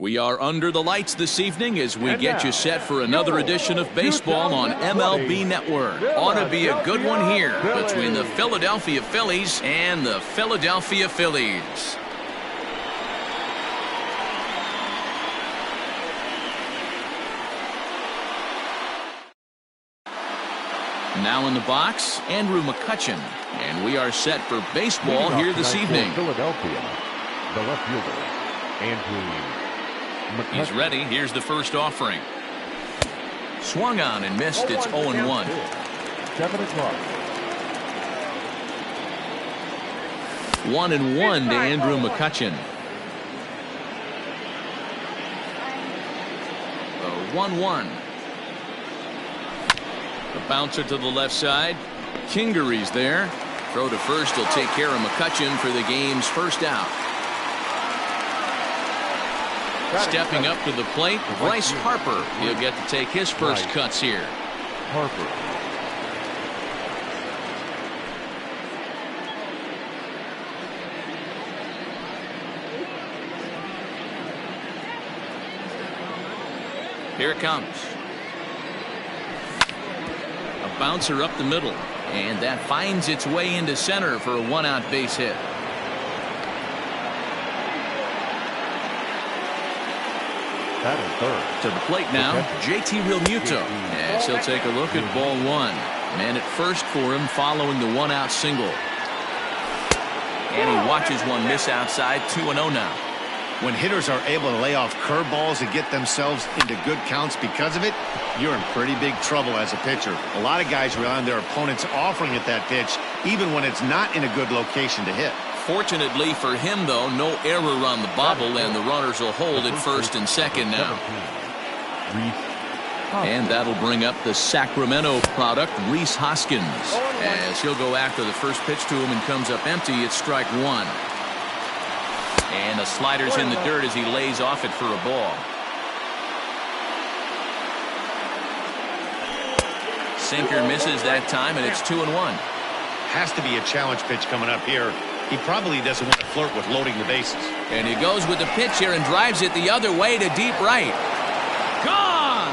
We are under the lights this evening as we get you set for another edition of baseball on MLB Network. Ought to be a good one here between the Philadelphia Phillies and the Philadelphia Phillies. Now in the box, Andrew McCutchen. And we are set for baseball here this evening. Philadelphia, the left fielder, Andrew. He's ready. Here's the first offering. Swung on and missed. It's 0-1. 7 o'clock. 1-1 to Andrew McCutchen. 1-1. The bouncer to the left side. Kingery's there. Throw to first will take care of McCutchen for the game's first out. Stepping up to the plate, Bryce Harper. He'll get to take his first cuts here. Harper. Here it comes. A bouncer up the middle, and that finds its way into center for a one-out base hit. To the plate now, JT Realmuto, as he'll take a look at ball one. Man at first for him following the one-out single. And he watches one miss outside, 2-0 now. When hitters are able to lay off curveballs and get themselves into good counts because of it, you're in pretty big trouble as a pitcher. A lot of guys rely on their opponents offering at that pitch, even when it's not in a good location to hit. Fortunately for him, though, no error on the bobble, and the runners will hold at first and second now. And that'll bring up the Sacramento product, Rhys Hoskins, as he'll go after the first pitch to him and comes up empty. It's strike one. And the slider's in the dirt as he lays off it for a ball. Sinker misses that time, and it's 2-1. Has to be a challenge pitch coming up here. He probably doesn't want to flirt with loading the bases. And he goes with the pitch here and drives it the other way to deep right. Gone!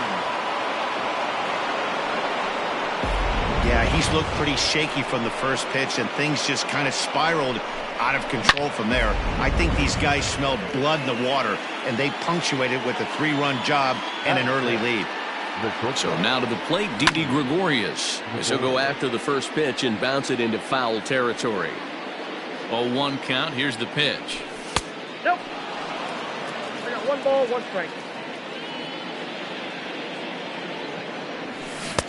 Yeah, he's looked pretty shaky from the first pitch, and things just kind of spiraled out of control from there. I think these guys smelled blood in the water, and they punctuated with a 3-run job and an early lead. So now to the plate, Didi Gregorius. He'll go after the first pitch and bounce it into foul territory. 0-1 count. Here's the pitch. Nope. I got 1 ball, 1 strike.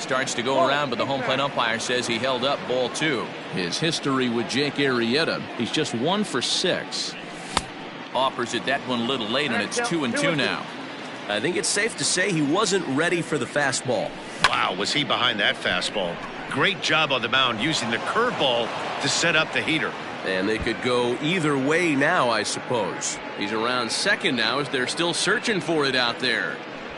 Starts to go around, but the home plate umpire says he held up ball 2. His history with Jake Arrieta, he's just 1 for 6. Offers it that one a little late, and it's 2-2 now. I think it's safe to say he wasn't ready for the fastball. Wow, was he behind that fastball. Great job on the mound using the curveball to set up the heater. And they could go either way now, I suppose. He's around second now as they're still searching for it out there.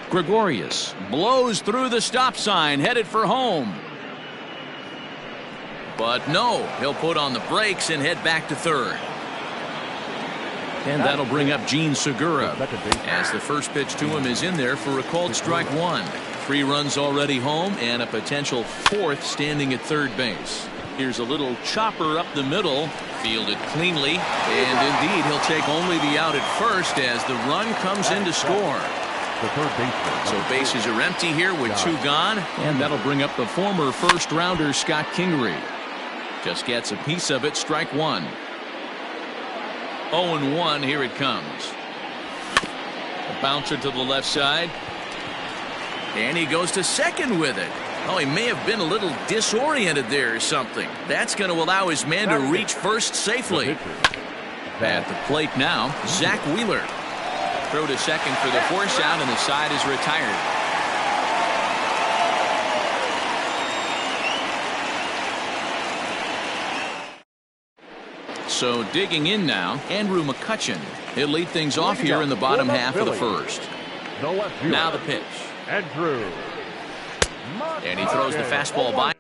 Gregorius blows through the stop sign, headed for home. But no, he'll put on the brakes and head back to third. And that'll bring up Gene Segura as the first pitch to him is in there for a called strike one. 3 runs already home and a potential 4th standing at third base. Here's a little chopper up the middle, fielded cleanly, and indeed he'll take only the out at first as the run comes in to score. So bases are empty here with 2 gone, and that'll bring up the former first-rounder Scott Kingery. Just gets a piece of it, strike one. 0-1, here it comes. A bouncer to the left side, and he goes to second with it. Oh, he may have been a little disoriented there or something. That's going to allow his man to reach first safely. At the plate now, Zach Wheeler. Throw to second for the force out, and the side is retired. So digging in now, Andrew McCutchen. He'll lead things off here in the bottom half of the first. Now the pitch. Andrew. And he throws the fastball by.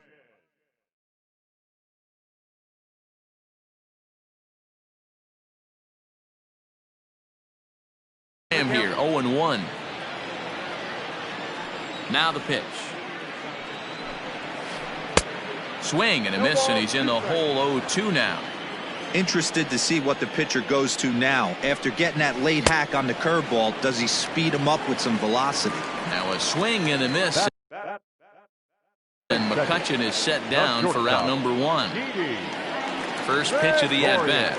Here, 1. Now the pitch. Swing and a miss, and he's in the hole 0-2 now. Interested to see what the pitcher goes to now. After getting that late hack on the curveball, does he speed him up with some velocity? Now a swing and a miss. And McCutchen is set down for out number 1. First pitch of the at-bat.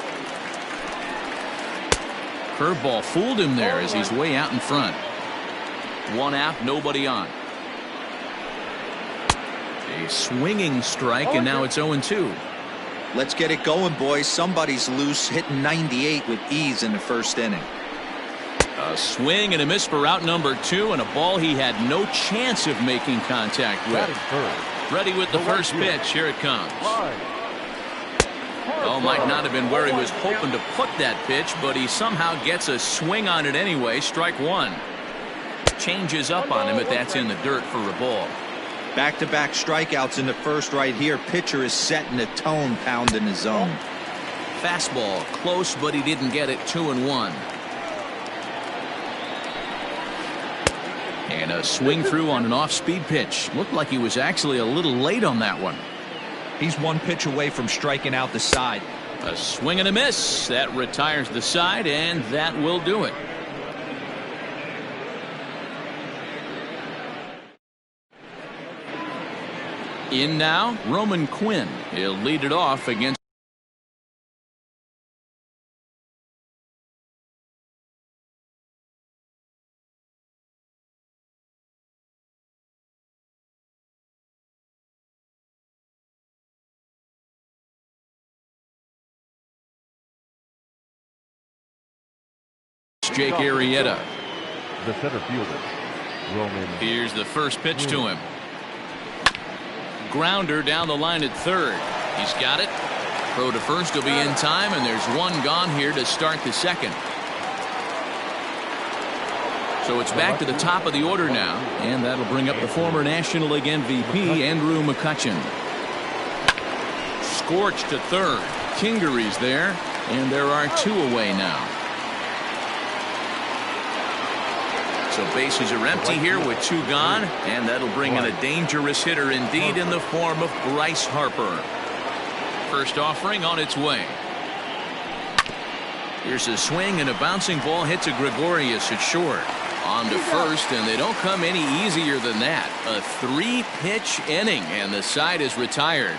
Curveball fooled him there as he's way out in front. 1 out, nobody on. A swinging strike, and now it's 0-2. Let's get it going, boys. Somebody's loose, hitting 98 with ease in the first inning. A swing and a miss for out number 2, and a ball he had no chance of making contact with. Ready with the first pitch. Here it comes. Oh, might not have been where he was hoping to put that pitch, but he somehow gets a swing on it anyway. Strike 1. Changes up on him, but that's in the dirt for a ball. Back-to-back strikeouts in the first right here. Pitcher is setting the tone, pounding the zone. Fastball close, but he didn't get it. 2-1. And a swing through on an off-speed pitch. Looked like he was actually a little late on that one. He's 1 pitch away from striking out the side. A swing and a miss. That retires the side, and that will do it. In now, Roman Quinn. He'll lead it off against Jake Arrieta. The center fielder, Roman. Here's the first pitch to him. Grounder down the line at third. He's got it. Throw to first will be in time, and there's 1 gone here to start the second. So it's back to the top of the order now, and that'll bring up the former National League MVP, Andrew McCutchen. Scorched to third. Kingery's there, and there are 2 away now. So bases are empty here with 2 gone, and that'll bring in a dangerous hitter indeed in the form of Bryce Harper. First offering on its way. Here's a swing, and a bouncing ball hits a Gregorius at short. On to first, and they don't come any easier than that. A 3-pitch inning, and the side is retired.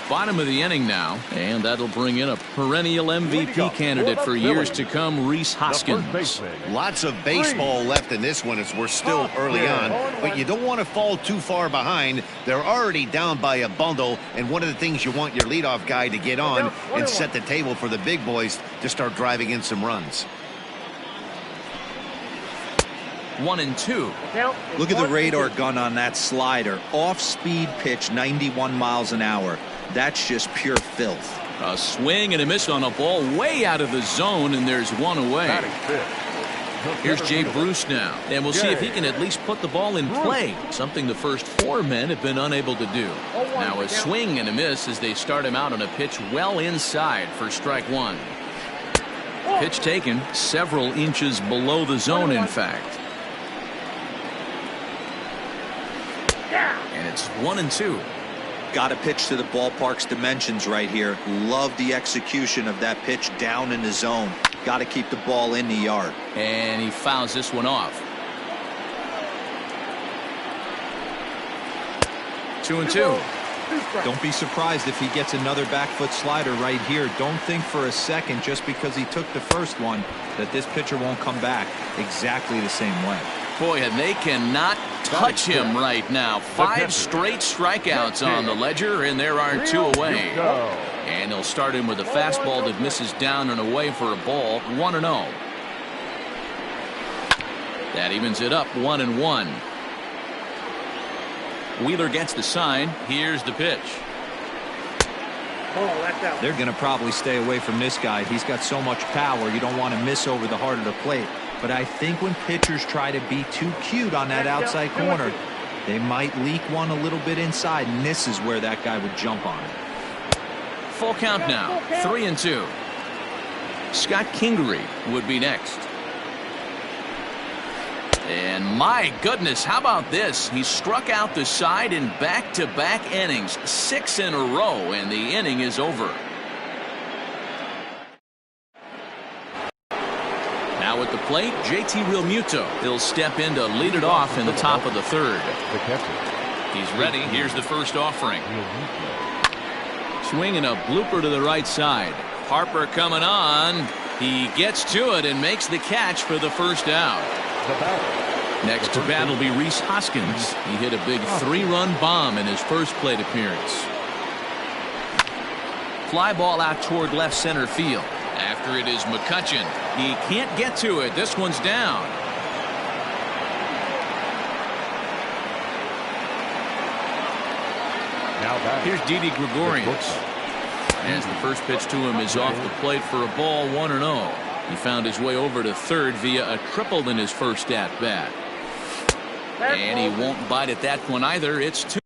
Bottom of the inning now, and that'll bring in a perennial MVP candidate for years to come, Rhys Hoskins. Lots of baseball left in this one as we're still early on, but you don't want to fall too far behind. They're already down by a bundle, and one of the things you want your leadoff guy to get on and set the table for the big boys to start driving in some runs. 1-2. Look at the radar gun on that slider. Off-speed pitch, 91 miles an hour. That's just pure filth. A swing and a miss on a ball way out of the zone, and there's 1 away. Here's Jay Bruce now, and we'll see if he can at least put the ball in play, something the first 4 men have been unable to do. Now a swing and a miss as they start him out on a pitch well inside for strike 1. Pitch taken several inches below the zone, in fact. And it's 1-2. Got to pitch to the ballpark's dimensions right here. Love the execution of that pitch down in the zone. Got to keep the ball in the yard. And he fouls this one off. 2-2. Don't be surprised if he gets another back foot slider right here. Don't think for a second, just because he took the first one, that this pitcher won't come back exactly the same way. Boy, and they cannot touch him right now. 5 straight strikeouts on the ledger, and there are 2 away. And he'll start him with a fastball that misses down and away for a ball. 1-0. That evens it up. 1-1. Wheeler gets the sign. Here's the pitch. They're going to probably stay away from this guy. He's got so much power, you don't want to miss over the heart of the plate. But I think when pitchers try to be too cute on that outside corner, they might leak one a little bit inside, and this is where that guy would jump on it. Full count now. 3-2. Scott Kingery would be next. And my goodness, how about this? He struck out the side in back-to-back innings, 6 in a row, and the inning is over. Now at the plate, JT Realmuto. He'll step in to lead it off in the top of the third. He's ready. Here's the first offering. Swinging a blooper to the right side. Harper coming on. He gets to it and makes the catch for the first out. Next to bat will be Rhys Hoskins. He hit a big 3-run bomb in his first plate appearance. Fly ball out toward left center field. After it is McCutchen. He can't get to it. This one's down. Here's Didi Gregorius. As the first pitch to him is off the plate for a ball, 1-0. He found his way over to third via a triple in his first at-bat. And he won't bite at that one either. It's 2.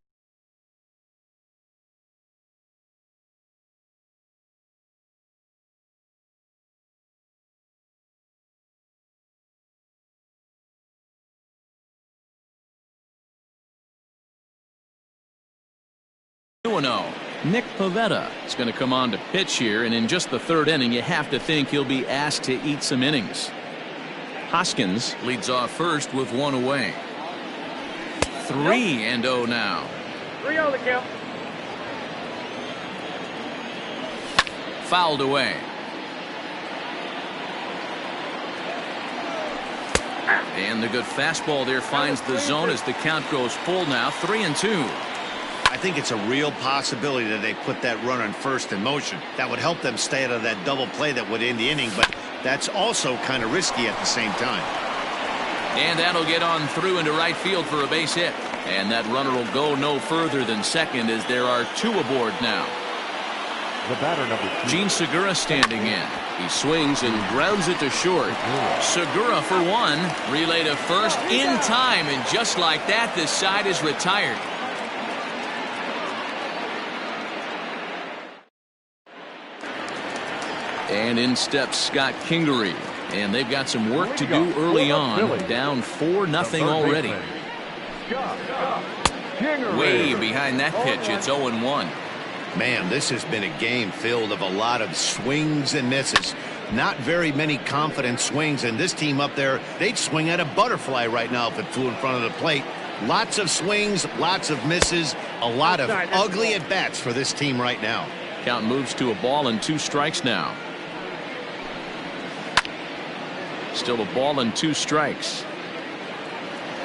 Nick Pivetta is going to come on to pitch here, and in just the third inning, you have to think he'll be asked to eat some innings. Hoskins leads off first with 1 away. 3-0 now. 3 on the count. Fouled away. And the good fastball there finds the zone as the count goes full now. 3-2. I think it's a real possibility that they put that runner in first in motion. That would help them stay out of that double play that would end the inning, but that's also kind of risky at the same time. And that'll get on through into right field for a base hit. And that runner will go no further than second as there are 2 aboard now. The batter, number 2. Gene Segura standing in. He swings and grounds it to short. Segura for 1. Relay to first in time, and just like that, this side is retired. And in steps Scott Kingery. And they've got some work to do early on. Down 4-0 already. Way behind that pitch. It's 0-1. Man, this has been a game filled of a lot of swings and misses. Not very many confident swings. And this team up there, they'd swing at a butterfly right now if it flew in front of the plate. Lots of swings, lots of misses, a lot of ugly at-bats for this team right now. Count moves to a ball and 2 strikes now. Still a ball and 2 strikes.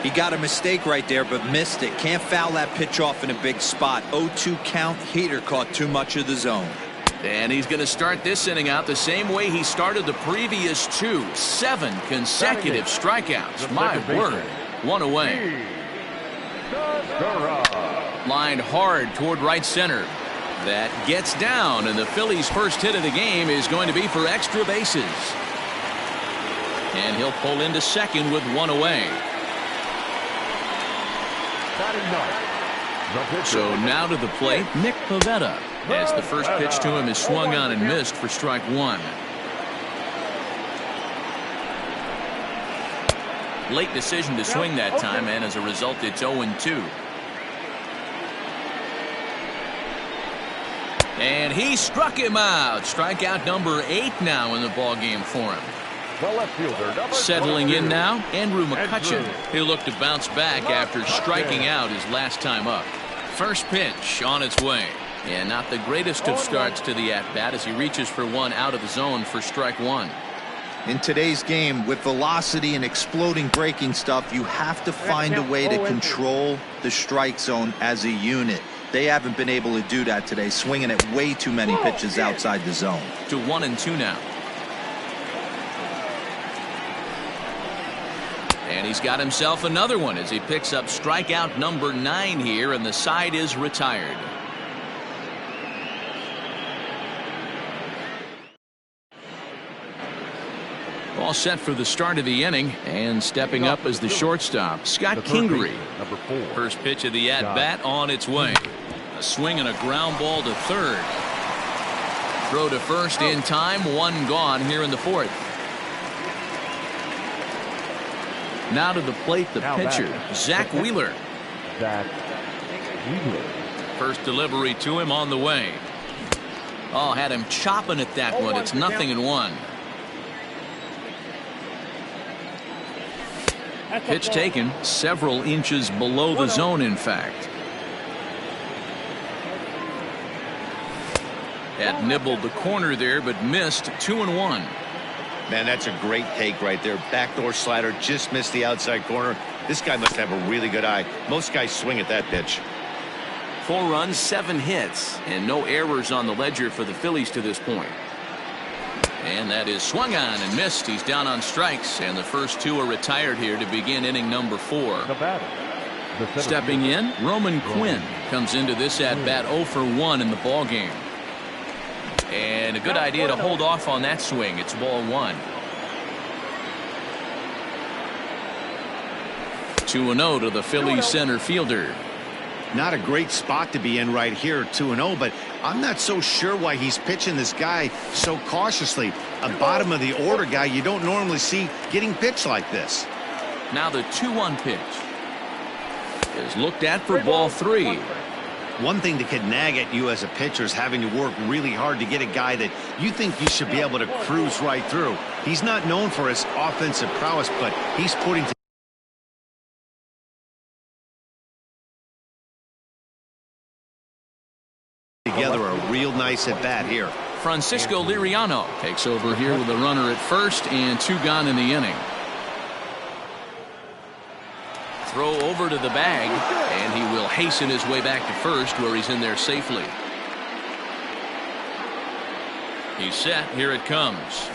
He got a mistake right there, but missed it. Can't foul that pitch off in a big spot. 0-2 count. Heater caught too much of the zone. And he's going to start this inning out the same way he started the previous 2. 7 consecutive strikeouts. My word. 1 away. Lined hard toward right center. That gets down, and the Phillies' first hit of the game is going to be for extra bases. And he'll pull into second with 1 away. So now to the plate, Nick Pivetta, as the first pitch to him is swung on and missed for strike 1. Late decision to swing that time, and as a result, it's 0-2. And he struck him out. Strikeout number 8 now in the ballgame for him. Settling in now, Andrew McCutchen. He'll look to bounce back after striking out his last time up. First pitch on its way. And not the greatest of starts to the at-bat as he reaches for 1 out of the zone for strike 1. In today's game, with velocity and exploding breaking stuff, you have to find a way to control the strike zone as a unit. They haven't been able to do that today, swinging at way too many pitches outside the zone. To 1-2 now. And he's got himself another one as he picks up strikeout number 9 here, and the side is retired. All set for the start of the inning, and stepping up as the shortstop, Scott Kingery. Number 4. First pitch of the at-bat on its way. A swing and a ground ball to third. Throw to first in time, one gone here in the fourth. Now to the plate, the pitcher, Zach Wheeler. Zach Wheeler. First delivery to him on the way. Oh, had him chopping at that one. It's 0-1. Pitch taken several inches below the zone, in fact. Had nibbled the corner there, but missed. 2-1. Man, that's a great take right there. Backdoor slider, just missed the outside corner. This guy must have a really good eye. Most guys swing at that pitch. 4 runs, 7 hits, and no errors on the ledger for the Phillies to this point. And that is swung on and missed. He's down on strikes, and the first 2 are retired here to begin inning number 4. Stepping in, Roman Quinn comes into this at-bat 0 for 1 in the ballgame. And a good idea to hold off on that swing. It's ball 1. 2-0 to the Phillies center fielder. Not a great spot to be in right here, 2-0, but I'm not so sure why he's pitching this guy so cautiously. A bottom of the order guy you don't normally see getting pitched like this. Now the 2-1 pitch is looked at for ball 3. One thing that could nag at you as a pitcher is having to work really hard to get a guy that you think you should be able to cruise right through. He's not known for his offensive prowess, but he's putting together a real nice at-bat here. Francisco Liriano takes over here with a runner at first and 2 gone in the inning. Throw over to the bag, and he will hasten his way back to first, where he's in there safely. He's set. Here it comes.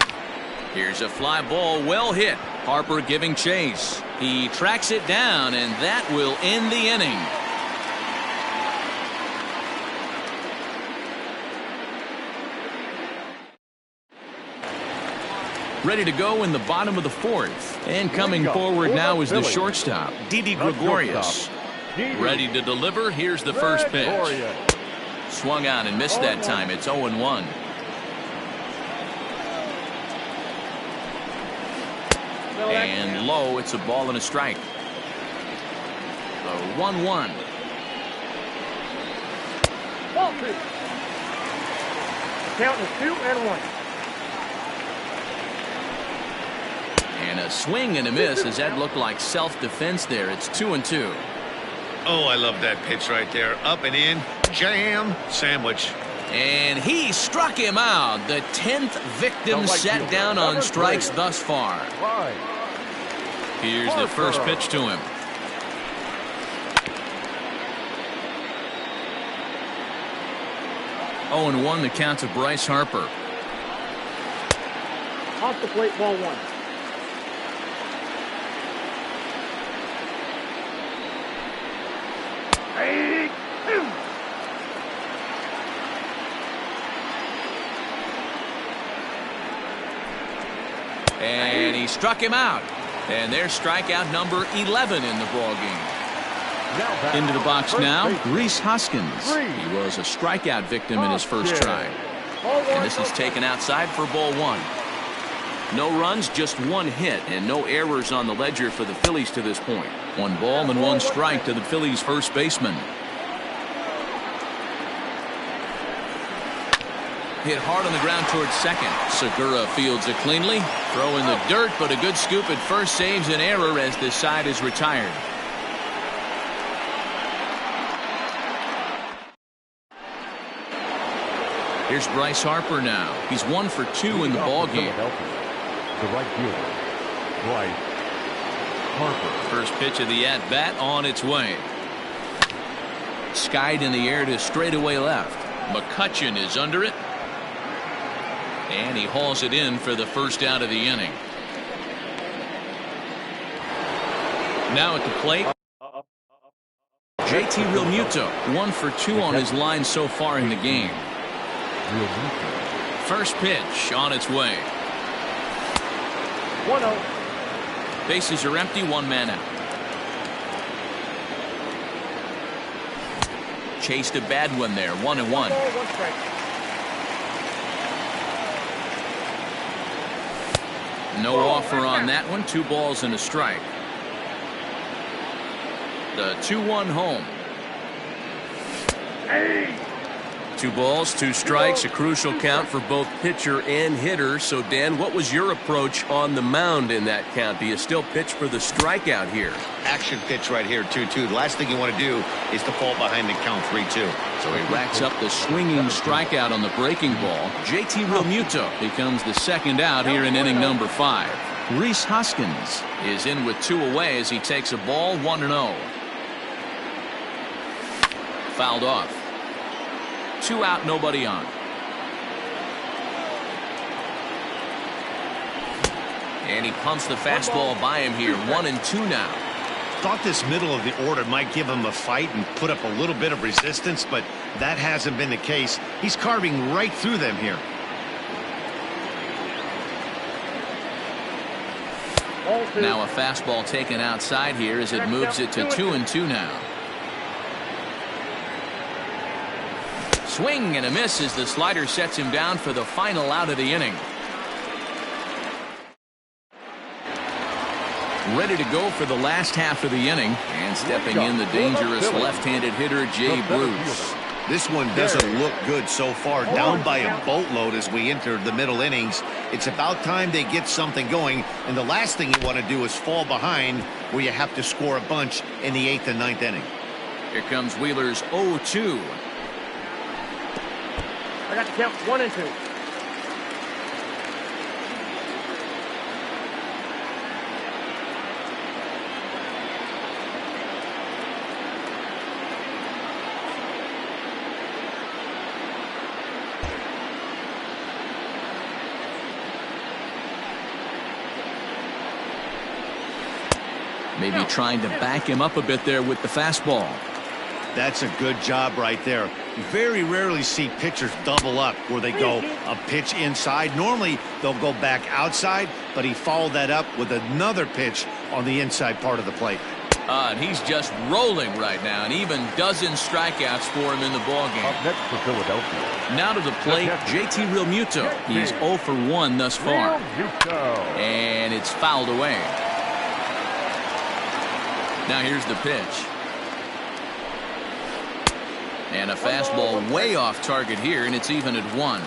Here's a fly ball, well hit. Harper giving chase. He tracks it down, and that will end the inning. Ready to go in the bottom of the 4th. And coming forward now is the shortstop, Didi Gregorius. Ready to deliver. Here's the first pitch. Swung on and missed that time. It's 0-1. And low. It's a ball and a strike. The 1-1. Count is 2-1. And a swing and a miss, as that looked like self-defense there. It's 2-2. Oh, I love that pitch right there. Up and in, jam, sandwich. And he struck him out. The 10th victim set down on strikes thus far. Here's the first pitch to him. Oh, and 1 the count to Bryce Harper. Off the plate, ball 1. And he struck him out. And there's strikeout number 11 in the ballgame. Into the box now, Rhys Hoskins. He was a strikeout victim in his first try. And this is taken outside for ball 1. No runs, just 1 hit, and no errors on the ledger for the Phillies to this point. 1 ball and 1 strike to the Phillies first baseman. Hit hard on the ground towards second. Segura fields it cleanly. Throw in the dirt, but a good scoop at first saves an error as this side is retired. Here's Bryce Harper now. He's 1 for 2 in the ballgame. The right fielder, Bryce Harper. First pitch of the at-bat on its way. Skied in the air to straightaway left. McCutchen is under it. And he hauls it in for the first out of the inning. Now at the plate, JT Realmuto, 1 for 2 on his line so far in the game. First pitch on its way. 1-0. Bases are empty, 1 man out. Chased a bad one there, 1-1. No offer on that one. 2 balls and a strike. The 2-1 home. 2 balls, 2 strikes, a crucial count for both pitcher and hitter. So, Dan, what was your approach on the mound in that count? Do you still pitch for the strikeout here? Action pitch right here, 2-2. The last thing you want to do is to fall behind the count 3-2. So he racks up the swinging strikeout on the breaking ball. JT Realmuto becomes the second out here in inning number 5. Rhys Hoskins is in with 2 away as he takes a ball 1-0. Fouled off. 2 out, nobody on. And he pumps the fastball by him here. 1-2 now. Thought this middle of the order might give him a fight and put up a little bit of resistance, but that hasn't been the case. He's carving right through them here. Now a fastball taken outside here as it moves it to 2-2 now. Swing and a miss as the slider sets him down for the final out of the inning. Ready to go for the last half of the inning, and stepping in the dangerous left-handed hitter Jay Bruce. This one doesn't look good so far. Down by a boatload as we enter the middle innings. It's about time they get something going, and the last thing you want to do is fall behind where you have to score a bunch in the 8th and 9th inning. Here comes Wheeler's 0-2. I got to count 1-2. Maybe trying to back him up a bit there with the fastball. That's a good job right there. Very rarely see pitchers double up where they go a pitch inside. Normally they'll go back outside, but he followed that up with another pitch on the inside part of the plate. And he's just rolling right now, and even dozen strikeouts for him in the ballgame. Up next for Philadelphia. Now to the plate, JT Realmuto. He's 0 for 1 thus far. And it's fouled away. Now here's the pitch. And a fastball way off target here, and it's even at 1.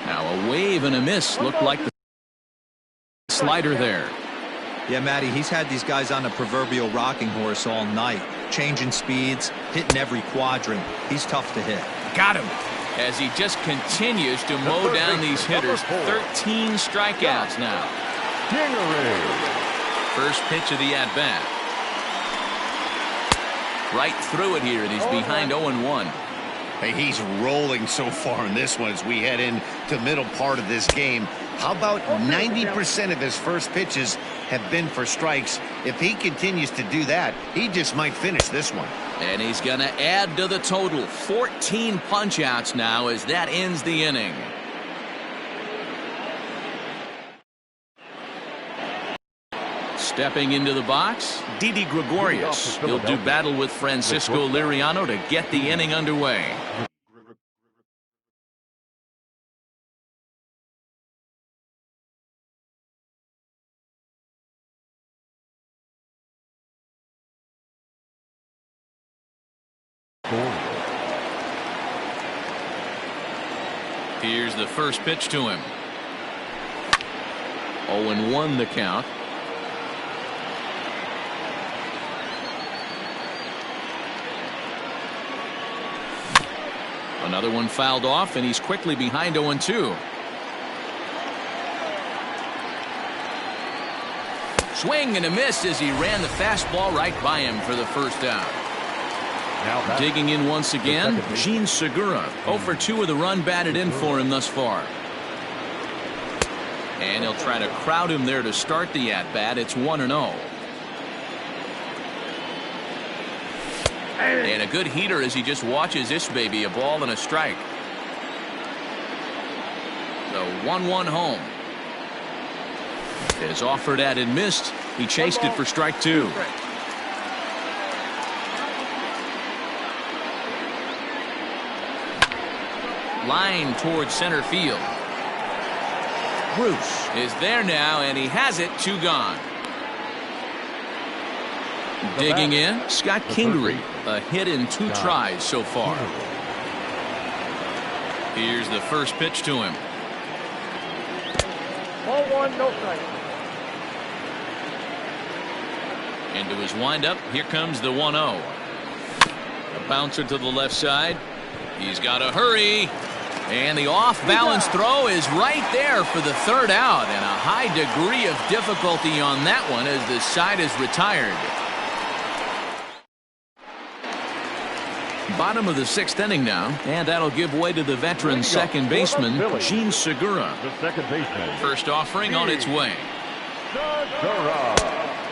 Now a wave and a miss. Looked like the slider there. Yeah, Matty, he's had these guys on a proverbial rocking horse all night. Changing speeds, hitting every quadrant. He's tough to hit. Got him. As he just continues to mow down these hitters. 13 strikeouts now. First pitch of the at-bat. Right through it here, and he's behind 0-1. Hey, he's rolling so far in this one as we head into middle part of this game. How about 90% of his first pitches have been for strikes? If he continues to do that, he just might finish this one. And he's going to add to the total. 14 punch-outs now as that ends the inning. Stepping into the box, Didi Gregorius. He'll do battle with Francisco Liriano to get the inning underway. Here's the first pitch to him. 0-1 the count. Another one fouled off, and he's quickly behind 0-2. Swing and a miss as he ran the fastball right by him for the first out. Digging in once again, Gene Segura. 0 for 2 with a run batted in for him thus far. And he'll try to crowd him there to start the at-bat. It's 1-0. And a good heater as he just watches this baby, a ball and a strike. The 1-1 home. Is offered at and missed. He chased it for strike 2. line towards center field. Bruce is there now, and he has it. 2 gone. Digging in, Scott Kingery. A hit in 2 tries so far. Here's the first pitch to him. Ball 1, no strike. Into his windup, here comes the 1-0. A bouncer to the left side. He's got to hurry. And the off-balance throw is right there for the 3rd out. And a high degree of difficulty on that one as the side is retired. Bottom of the 6th inning now, and that'll give way to the veteran second baseman, Gene Segura. The second baseman. First offering on its way.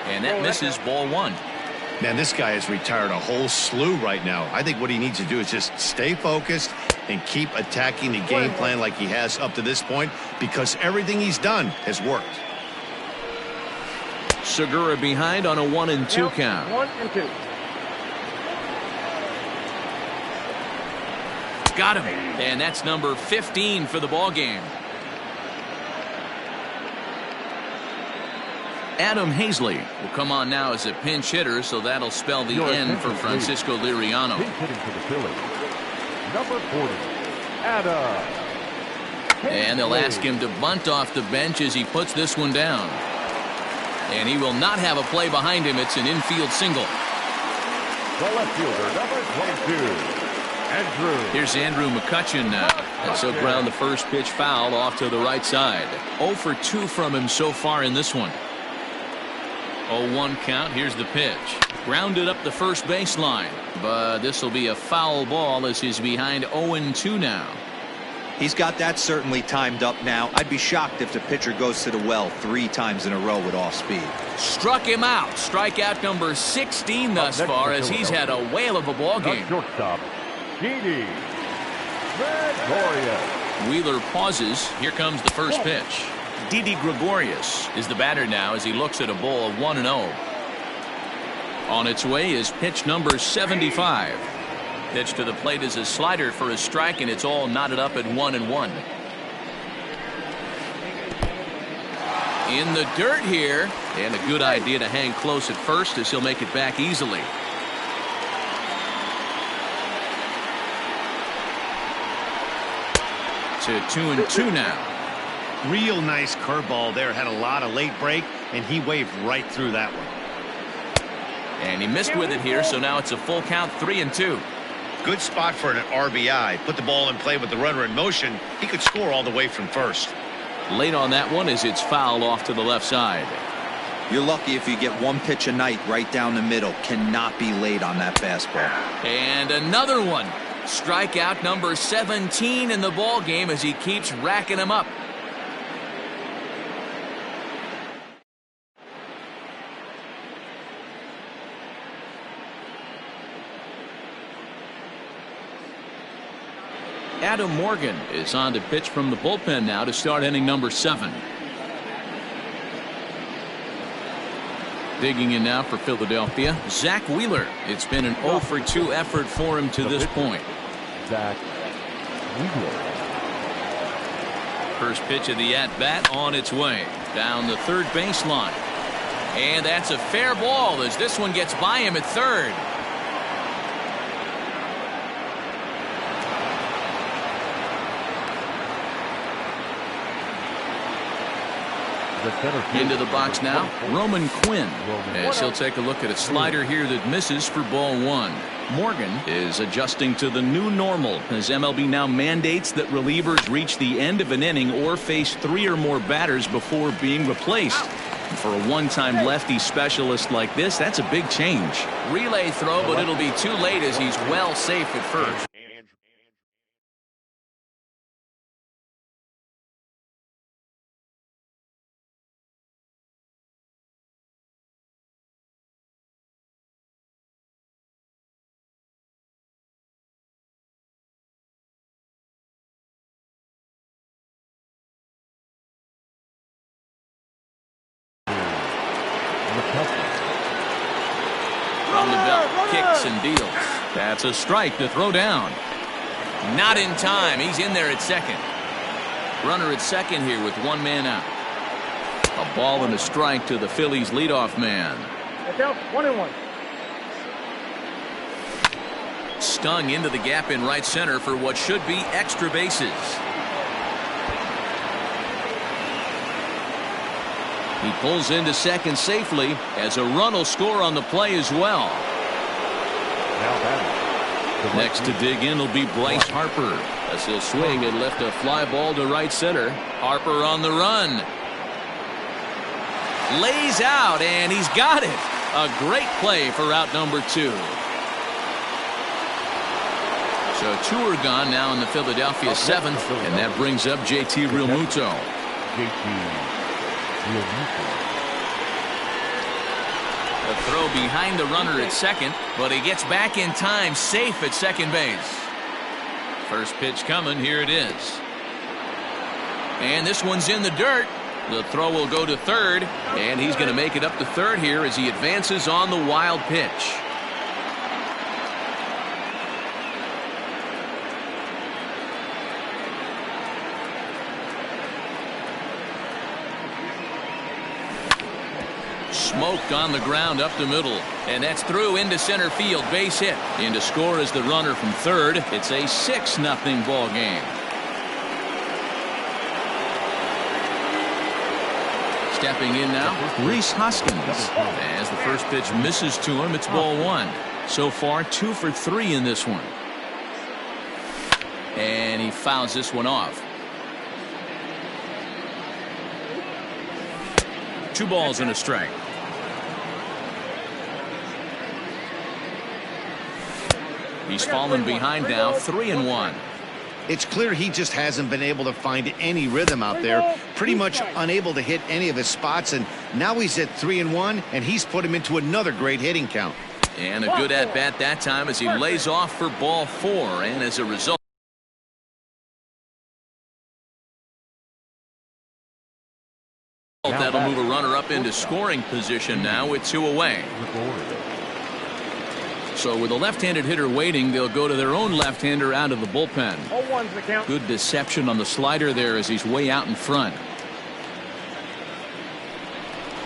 And that misses ball 1. Man, this guy has retired a whole slew right now. I think what he needs to do is just stay focused and keep attacking the game plan like he has up to this point, because everything he's done has worked. Segura behind on a 1-2 count. 1-2. Got him. And that's number 15 for the ball game. Adam Hazley will come on now as a pinch hitter, so that'll spell the end for Francisco Liriano. Pinch hitting for the Phillies. Number 40, Adam. And they'll ask him to bunt off the bench as he puts this one down. And he will not have a play behind him. It's an infield single. The left fielder, number 22, Andrew. Here's Andrew McCutcheon now. And so ground the first pitch foul off to the right side. 0 for 2 from him so far in this one. 0-1 count. Here's the pitch. Grounded up the first baseline. But this will be a foul ball as he's behind 0-2 now. He's got that certainly timed up now. I'd be shocked if the pitcher goes to the well 3 times in a row with off speed. Struck him out. Strikeout number 16 thus far as he's had a whale of a ball game. Shortstop, Didi Gregorius. Wheeler pauses. Here comes the first pitch. Didi Gregorius is the batter now as he looks at a ball 1-0. On its way is pitch number 75. Pitch to the plate is a slider for a strike, and it's all knotted up at 1-1. In the dirt here, and a good idea to hang close at first as he'll make it back easily. To 2-2 now. Real nice curveball there. Had a lot of late break, and he waved right through that one. And he missed with it here, so now it's a full count, 3-2. Good spot for an RBI. Put the ball in play with the runner in motion. He could score all the way from first. Late on that one as it's fouled off to the left side. You're lucky if you get 1 pitch a night right down the middle. Cannot be late on that fastball. And another one. Strikeout number 17 in the ball game as he keeps racking them up. Adam Morgan is on to pitch from the bullpen now to start inning number 7. Digging in now for Philadelphia, Zach Wheeler. It's been an 0 for 2 effort for him to this point. Zach Wheeler. First pitch of the at-bat on its way. Down the third baseline. And that's a fair ball as this one gets by him at third. Into the box now, Roman Quinn, as he'll take a look at a slider here that misses for ball 1. Morgan is adjusting to the new normal as MLB now mandates that relievers reach the end of an inning or face 3 or more batters before being replaced. And for a one-time lefty specialist like this, that's a big change. Relay throw, but it'll be too late as he's well safe at first. From the belt, kicks and deals. That's a strike to throw down. Not in time. He's in there at second. Runner at second here with one man out. A ball and a strike to the Phillies leadoff man. Look out, 1-1. Stung into the gap in right center for what should be extra bases. He pulls into second safely as a run will score on the play as well. Next to dig in will be Bryce Harper as he'll swing and lift a fly ball to right center. Harper on the run. Lays out and he's got it. A great play for out number 2. So 2 are gone now in the Philadelphia 7th, and that brings up JT Realmuto. A throw behind the runner at second, but he gets back in time, safe at second base. First pitch coming, here it is. And this one's in the dirt. The throw will go to third, and he's going to make it up to third here as he advances on the wild pitch. Smoked on the ground up the middle, and that's through into center field. Base hit. In to score is the runner from third. It's a 6-0 ball game. Stepping in now, Rhys Hoskins. As the first pitch misses to him, it's ball 1. So far 2 for 3 in this one. And he fouls this one off. 2 balls and a strike. He's fallen behind now, 3-1. It's clear he just hasn't been able to find any rhythm out there. Pretty much unable to hit any of his spots, and now he's at 3-1, and he's put him into another great hitting count. And a good at-bat that time as he lays off for ball 4, and as a result, that'll move a runner up into scoring position now with 2 away. So with a left-handed hitter waiting, they'll go to their own left-hander out of the bullpen. 0-1's the count. Good deception on the slider there as he's way out in front.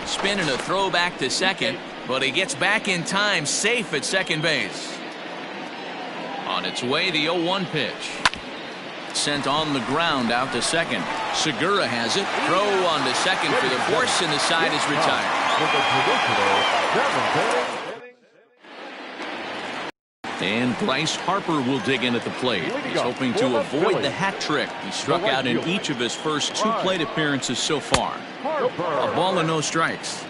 Spin and a throw back to second, but he gets back in time, safe at second base. On its way, the 0-1 pitch. Sent on the ground out to second. Segura has it. Throw on to second for the force, and the side is retired. And Bryce Harper will dig in at the plate. He's hoping to avoid the hat trick. He struck out in each of his first 2 plate appearances so far. A ball and no strikes.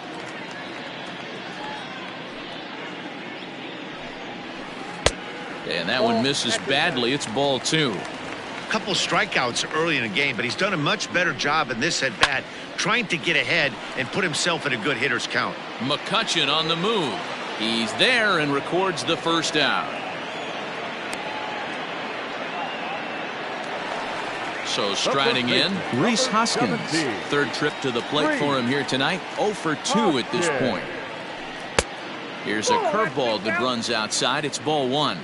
And that one misses badly. It's ball 2. Couple strikeouts early in the game, but he's done a much better job in this at bat, trying to get ahead and put himself in a good hitter's count. McCutchen on the move. He's there and records the first out. So striding in, Rhys Hoskins. Third trip to the plate for him here tonight. 0 for 2 at this point. Here's a curveball that runs outside. It's ball 1.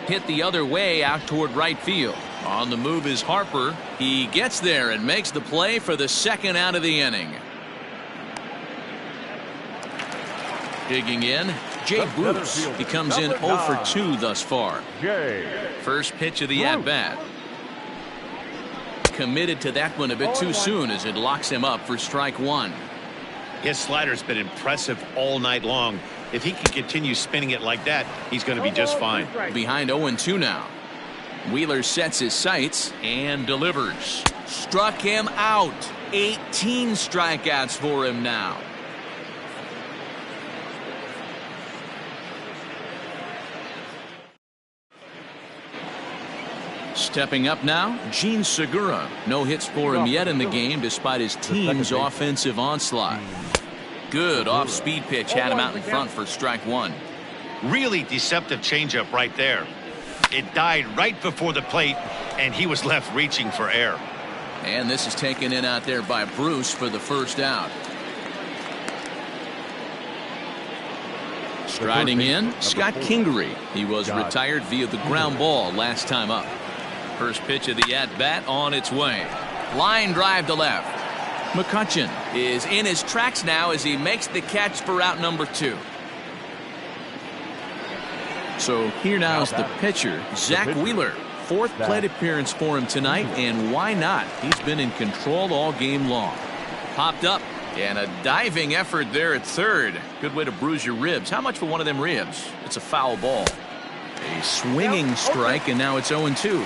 Hit the other way out toward right field. On the move is Harper. He gets there and makes the play for the second out of the inning. Digging in, Jay Bruce. He comes in 0 for 2 thus far. First pitch of the at-bat. Committed to that one a bit too soon as it locks him up for strike 1. His slider's been impressive all night long. If he can continue spinning it like that, he's going to be just fine. Behind 0-2 now. Wheeler sets his sights and delivers. Struck him out. 18 strikeouts for him now. Stepping up now, Gene Segura. No hits for him yet in the game despite his team's offensive onslaught. Good off-speed pitch had him out in front for strike 1. Really deceptive changeup right there. It died right before the plate, and he was left reaching for air. And this is taken in out there by Bruce for the first out. Striding in, Scott Kingery. He was retired via the ground ball last time up. First pitch of the at-bat on its way. Line drive to left. McCutcheon is in his tracks now as he makes the catch for out number 2. So here now is the pitcher, Zach Wheeler. 4th plate appearance for him tonight, and why not? He's been in control all game long. Popped up, and a diving effort there at third. Good way to bruise your ribs. How much for one of them ribs? It's a foul ball. A swinging strike, and now it's 0-2.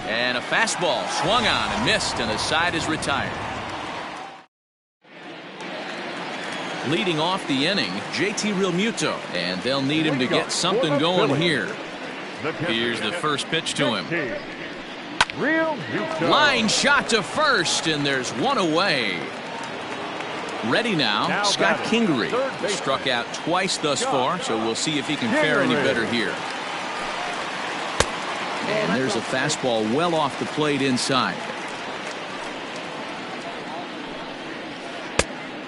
And a fastball swung on and missed, and the side is retired. Leading off the inning, JT Realmuto, and they'll need him to get something going here. Here's the first pitch to him. Line shot to first, and there's one away. Ready now, Scott Kingery. Struck out twice thus far, so we'll see if he can fare any better here. And there's a fastball well off the plate inside.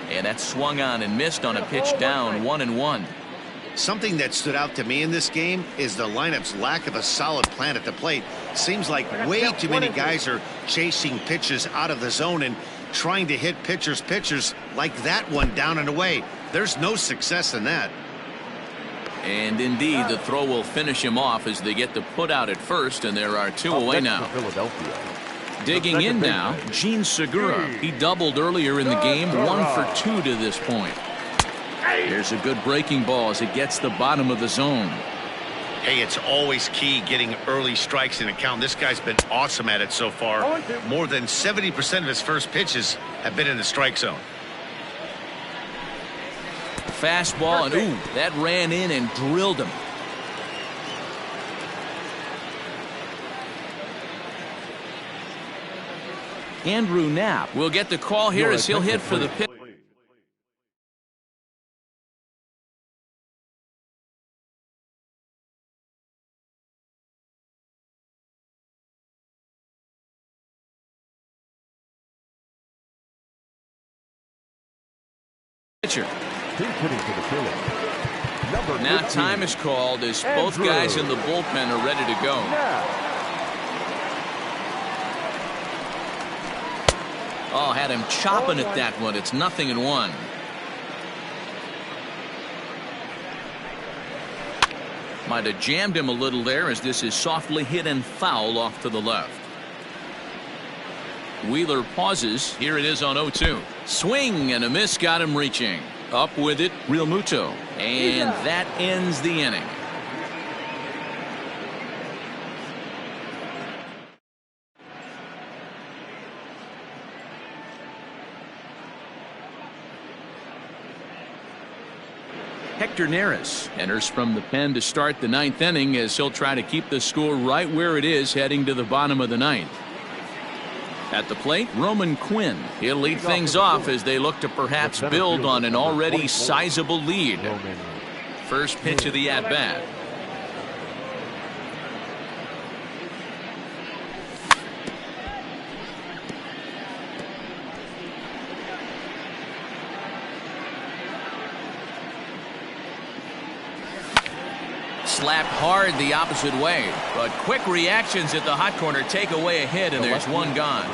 And that swung on and missed on a pitch down, 1-1. Something that stood out to me in this game is the lineup's lack of a solid plan at the plate. Seems like way too many guys are chasing pitches out of the zone and trying to hit pitchers like that one down and away. There's no success in that. And indeed, the throw will finish him off as they get the put out at first, and there are 2 away now. Digging in now, Gene Segura. He doubled earlier in the game, 1 for 2 to this point. There's a good breaking ball as it gets the bottom of the zone. Hey, it's always key getting early strikes in a count. This guy's been awesome at it so far. More than 70% of his first pitches have been in the strike zone. Fastball, and ooh, that ran in and drilled him. Andrew Knapp will get the call here as he'll hit for the pitch. Now time is called as both guys in the bullpen are ready to go. Oh, had him chopping at that one. It's 0-1. Might have jammed him a little there as this is softly hit and foul off to the left. Wheeler pauses. Here it is on 0-2. Swing and a miss got him reaching. Up with it, Realmuto. And that ends the inning. Hector Neris enters from the pen to start the 9th inning as he'll try to keep the score right where it is heading to the bottom of the 9th. At the plate, Roman Quinn. He'll lead things off as they look to perhaps build on an already sizable lead. First pitch of the at-bat. Slapped hard the opposite way, but quick reactions at the hot corner take away a hit, and there's one gone.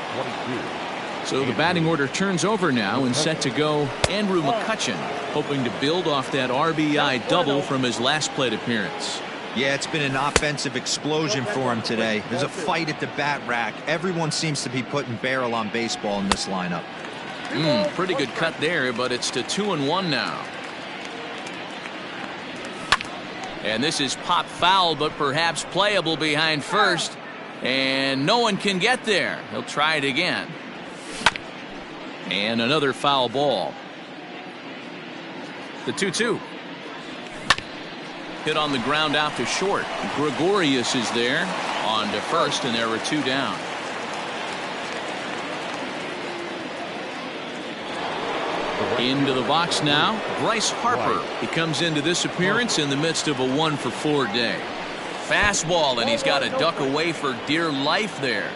So the batting order turns over now and set to go Andrew McCutcheon, hoping to build off that RBI double from his last plate appearance. Yeah, it's been an offensive explosion for him today. There's a fight at the bat rack. Everyone seems to be putting barrel on baseball in this lineup. Pretty good cut there, but it's to 2-1 now. And this is pop foul, but perhaps playable behind first. And no one can get there. He'll try it again. And another foul ball. The 2-2. Hit on the ground out to short. Gregorius is there on to first, and there are 2 down. Into the box now, Bryce Harper. He comes into this appearance in the midst of a 1-for-4 day. Fastball, and he's got to duck away for dear life there.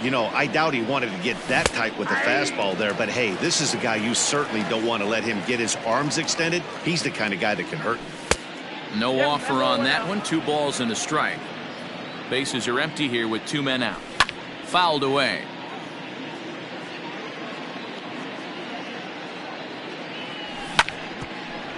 You know, I doubt he wanted to get that tight with the fastball there, but hey, this is a guy you certainly don't want to let him get his arms extended. He's the kind of guy that can hurt. No offer on that one. 2 balls and a strike. Bases are empty here with 2 men out. Fouled away.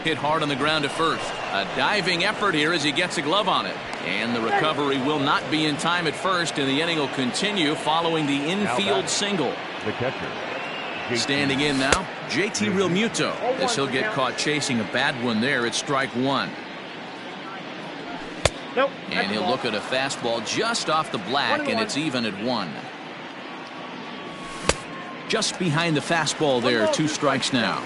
Hit hard on the ground to first. A diving effort here as he gets a glove on it. And the recovery will not be in time at first, and the inning will continue following the infield single. The catcher. Standing in now, JT Realmuto, as he'll get caught chasing a bad one there at strike 1. Nope. And he'll look at a fastball just off the black, and it's even at 1. Just behind the fastball there, 2 strikes now.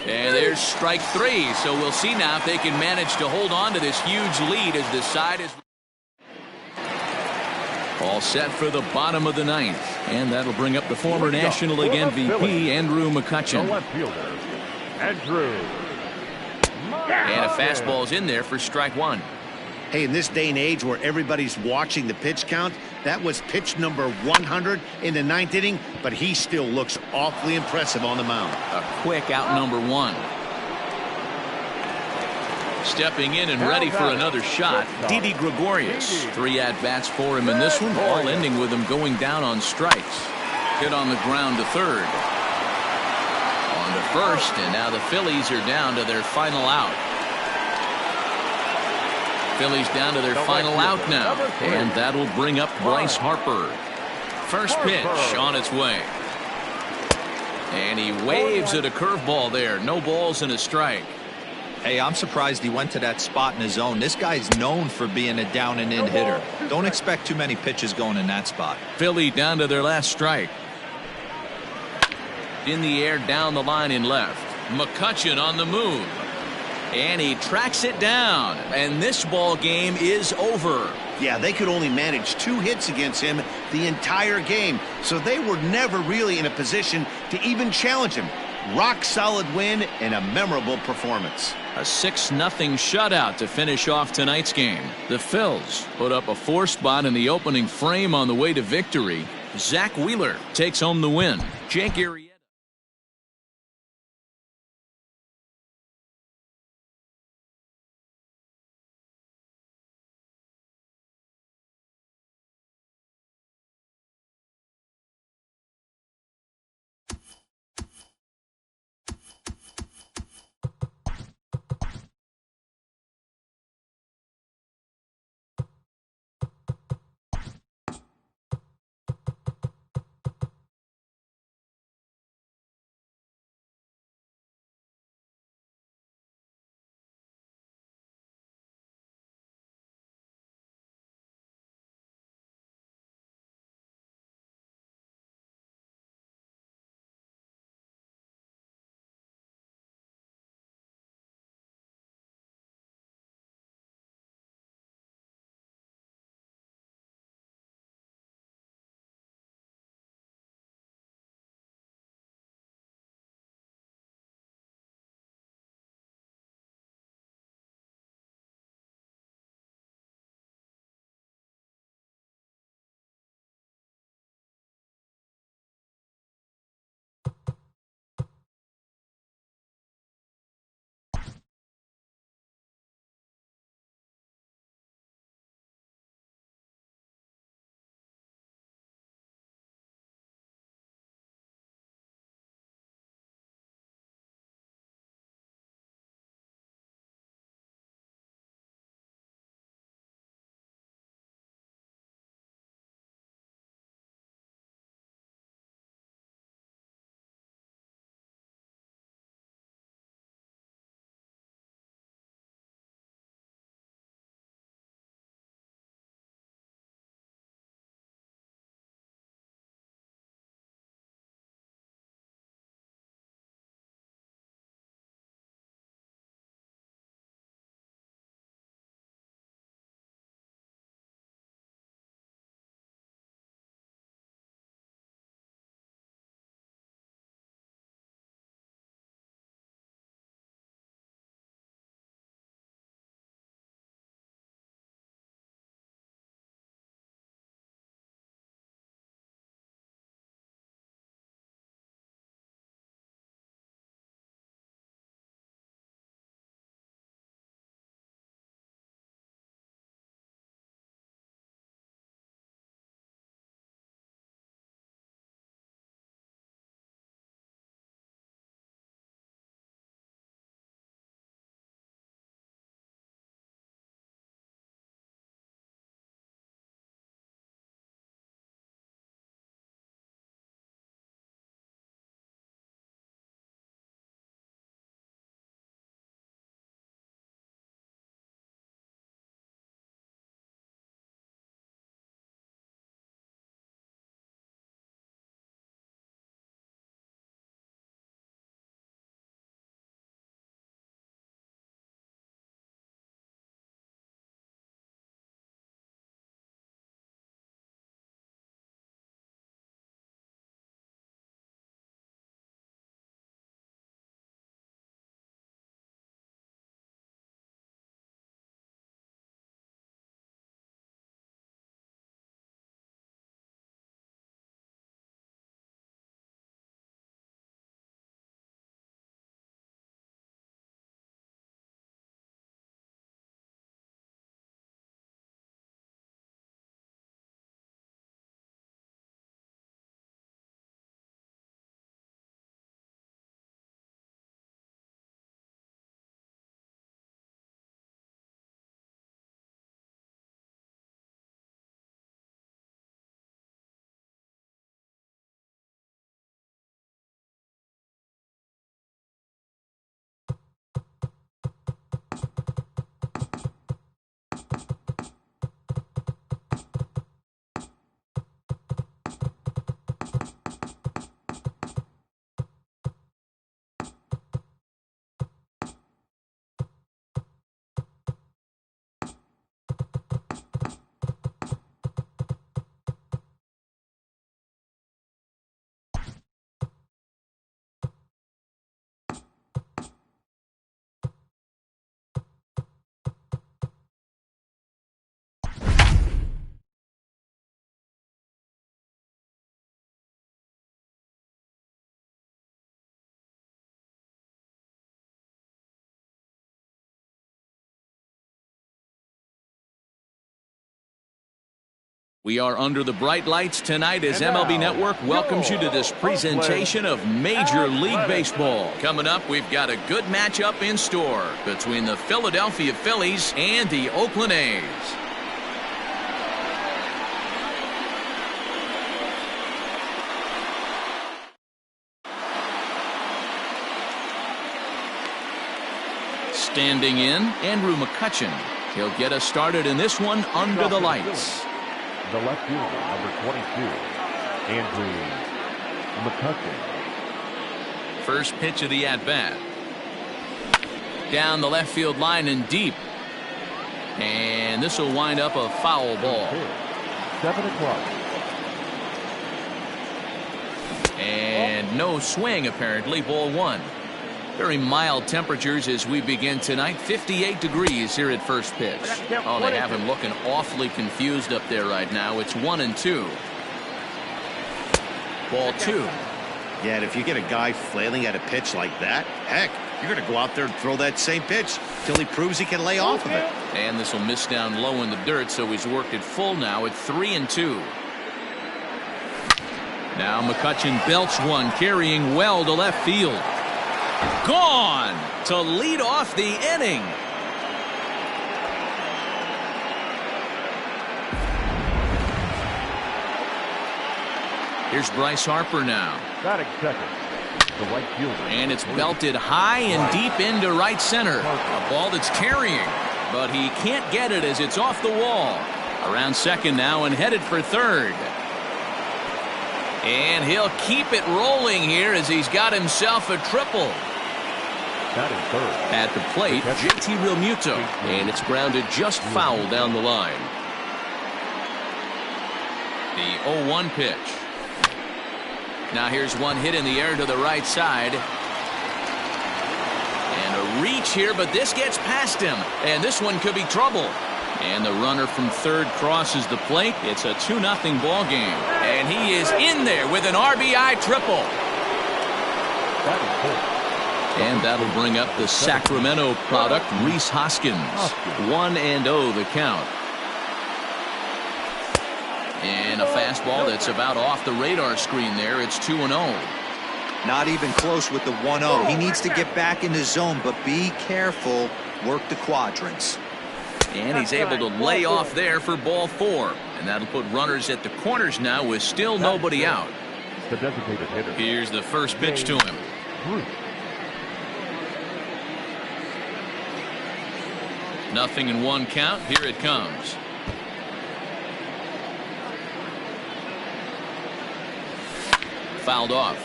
And there's strike 3, so we'll see now if they can manage to hold on to this huge lead as the side is all set for the bottom of the 9th. And that'll bring up the former National League MVP, Andrew McCutchen. The left fielder, Andrew. And a fastball's in there for strike 1. Hey, in this day and age where everybody's watching the pitch count, that was pitch number 100 in the 9th inning, but he still looks awfully impressive on the mound. A quick out number 1. Stepping in and ready for another shot, Didi Gregorius. 3 at-bats for him in this one, all ending with him going down on strikes. Hit on the ground to third. On to first, and now the Phillies are down to their final out. Phillies down to their final out now, and that'll bring up Bryce Harper. First pitch on its way. And he waves at a curveball there. No balls and a strike. Hey, I'm surprised he went to that spot in his zone. This guy's known for being a down and in hitter. Don't expect too many pitches going in that spot. Philly down to their last strike. In the air, down the line in left. McCutchen on the move. And he tracks it down. And this ball game is over. Yeah, they could only manage 2 hits against him the entire game, so they were never really in a position to even challenge him. Rock solid win and a memorable performance. A 6-0 shutout to finish off tonight's game. The Phils put up a 4 spot in the opening frame on the way to victory. Zach Wheeler takes home the win. Jake Arrieta. We are under the bright lights tonight as MLB Network welcomes you to this presentation of Major League Baseball. Coming up, we've got a good matchup in store between the Philadelphia Phillies and the Oakland A's. Standing in, Andrew McCutchen. He'll get us started in this one under the lights. The left fielder, number 22, Andrew McCutchen. First pitch of the at-bat. Down the left field line and deep. And this will wind up a foul ball. 7 o'clock. And no swing, apparently. Ball one. Very mild temperatures as we begin tonight. 58 degrees here at first pitch. Oh, they have him looking awfully confused up there right now. It's 1-2. Ball two. Yeah, and if you get a guy flailing at a pitch like that, heck, you're going to go out there and throw that same pitch till he proves he can lay off of it. And this will miss down low in the dirt, so he's worked it full now at 3-2. Now McCutchen belts one, carrying well to left field. Gone to lead off the inning. Here's Bryce Harper now. Batting second, the right fielder. And it's belted high and deep into right center. A ball that's carrying, but he can't get it as it's off the wall. Around second now and headed for third. And he'll keep it rolling here as he's got himself a triple. At the plate, JT Realmuto, and it's grounded just foul down the line. The 0-1 pitch. Now here's one hit in the air to the right side. And a reach here, but this gets past him. And this one could be trouble. And the runner from third crosses the plate. It's a 2-0 ball game. And he is in there with an RBI triple. And that'll bring up the Sacramento product, Rhys Hoskins. 1-0 the count. And a fastball that's about off the radar screen there. It's 2-0. Not even close with the 1-0. He needs to get back in his zone, but be careful. Work the quadrants. And he's able to lay off there for ball four. And that'll put runners at the corners now with still nobody out. The designated hitter. Here's the first pitch to him. Nothing in one count. Here it comes. Fouled off.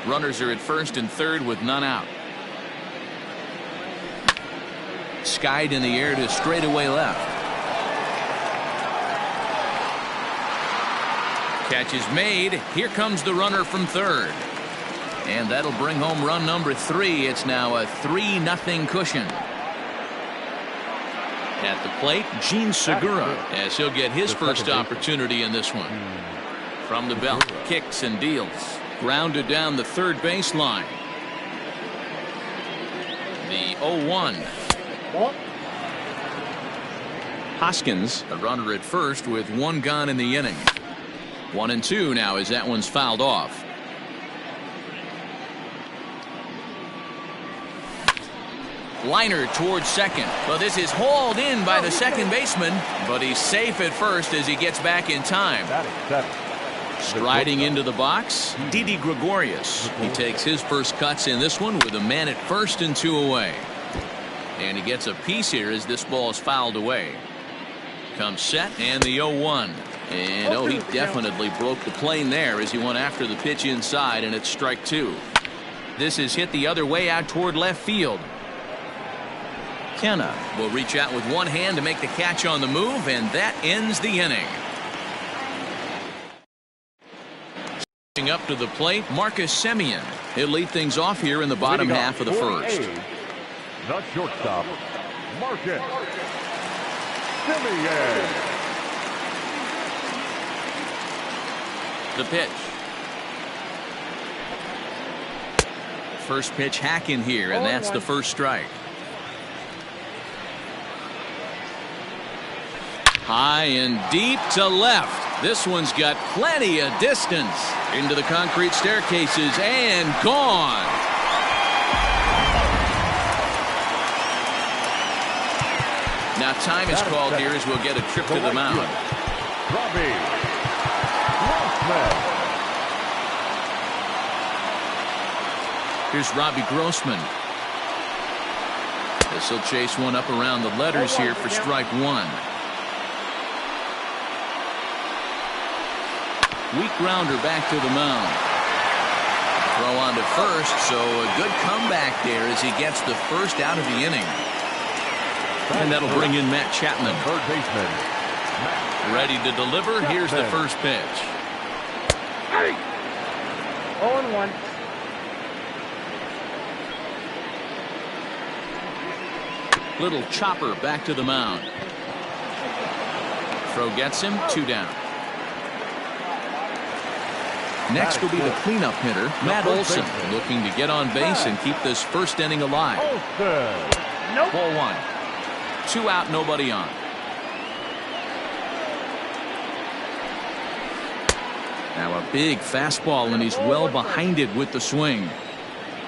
Runners are at first and third with none out. Skied in the air to straightaway left. Catch is made. Here comes the runner from third. And that'll bring home run number 3. It's now a 3-0 cushion. At the plate, Gene Segura, as he'll get his first opportunity in this one. From the belt, kicks and deals. Grounded down the third baseline. The 0-1. Hoskins, a runner at first with one gone in the inning. 1-2 now as that one's fouled off. Liner towards second. Well, this is hauled in by the second baseman, but he's safe at first as he gets back in time. Striding into the box, Didi Gregorius. He takes his first cuts in this one with a man at first and 2 away. And he gets a piece here as this ball is fouled away. Comes set and the 0-1. And oh, he definitely broke the plane there as he went after the pitch inside, and it's strike 2. This is hit the other way out toward left field. Kenna will reach out with one hand to make the catch on the move, and that ends the inning. Up to the plate, Marcus Semien. He'll lead things off here in the bottom half of the first. The shortstop, Marcus Semien. The pitch. First pitch hack in here, and that's the first strike. High and deep to left. This one's got plenty of distance. Into the concrete staircases and gone. Now time is called here as we'll get a trip to the mound. Here's Robbie Grossman. This will chase one up around the letters here for strike one. Weak grounder back to the mound. Throw on to first, so a good comeback there as he gets the first out of the inning. And that'll bring in Matt Chapman. Third baseman. Ready to deliver. Here's the first pitch. 0-1. Little chopper back to the mound. Throw gets him, 2 down. Next will be the cleanup hitter, Matt Olson, looking to get on base and keep this first inning alive. Nope. Ball 1. 2 out, nobody on. Now a big fastball, and he's well behind it with the swing.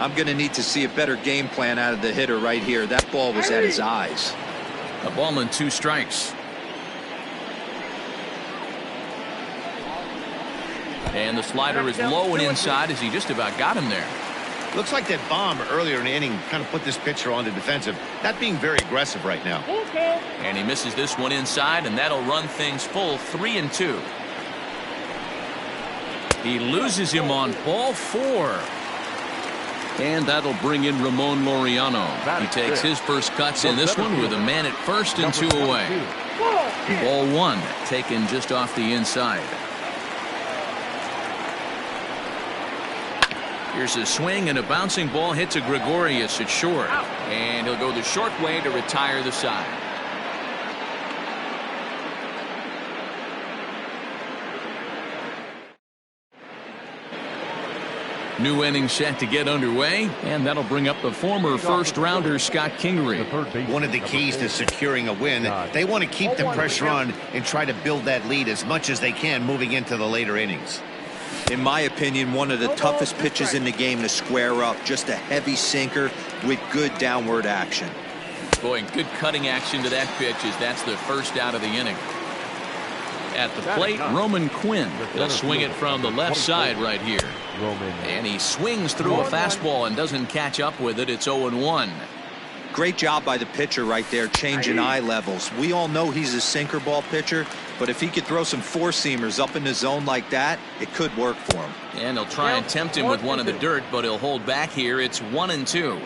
I'm going to need to see a better game plan out of the hitter right here. That ball was at his eyes. A ball and 2 strikes. And the slider is low and inside as he just about got him there. Looks like that bomb earlier in the inning kind of put this pitcher on the defensive. Not being very aggressive right now. And he misses this one inside, and that'll run things full 3-2. He loses him on ball 4. And that'll bring in Ramon Laureano. He takes his first cuts in this one with a man at first and 2 away. Ball 1 taken just off the inside. Here's a swing, and a bouncing ball hits a Gregorius at short. And he'll go the short way to retire the side. New inning set to get underway, and that'll bring up the former first-rounder Scott Kingery. One of the keys to securing a win, they want to keep the pressure on and try to build that lead as much as they can moving into the later innings. In my opinion, one of the toughest pitches in the game to square up. Just a heavy sinker with good downward action. Boy, good cutting action to that pitch as that's the first out of the inning. At the plate, Roman Quinn. He'll swing it from the left side right here. And he swings through a fastball and doesn't catch up with it. It's 0-1. Great job by the pitcher right there, changing eye levels. We all know he's a sinker ball pitcher, but if he could throw some four-seamers up in the zone like that, it could work for him. And he'll try and tempt him with one in the dirt, but he'll hold back here. It's 1-2.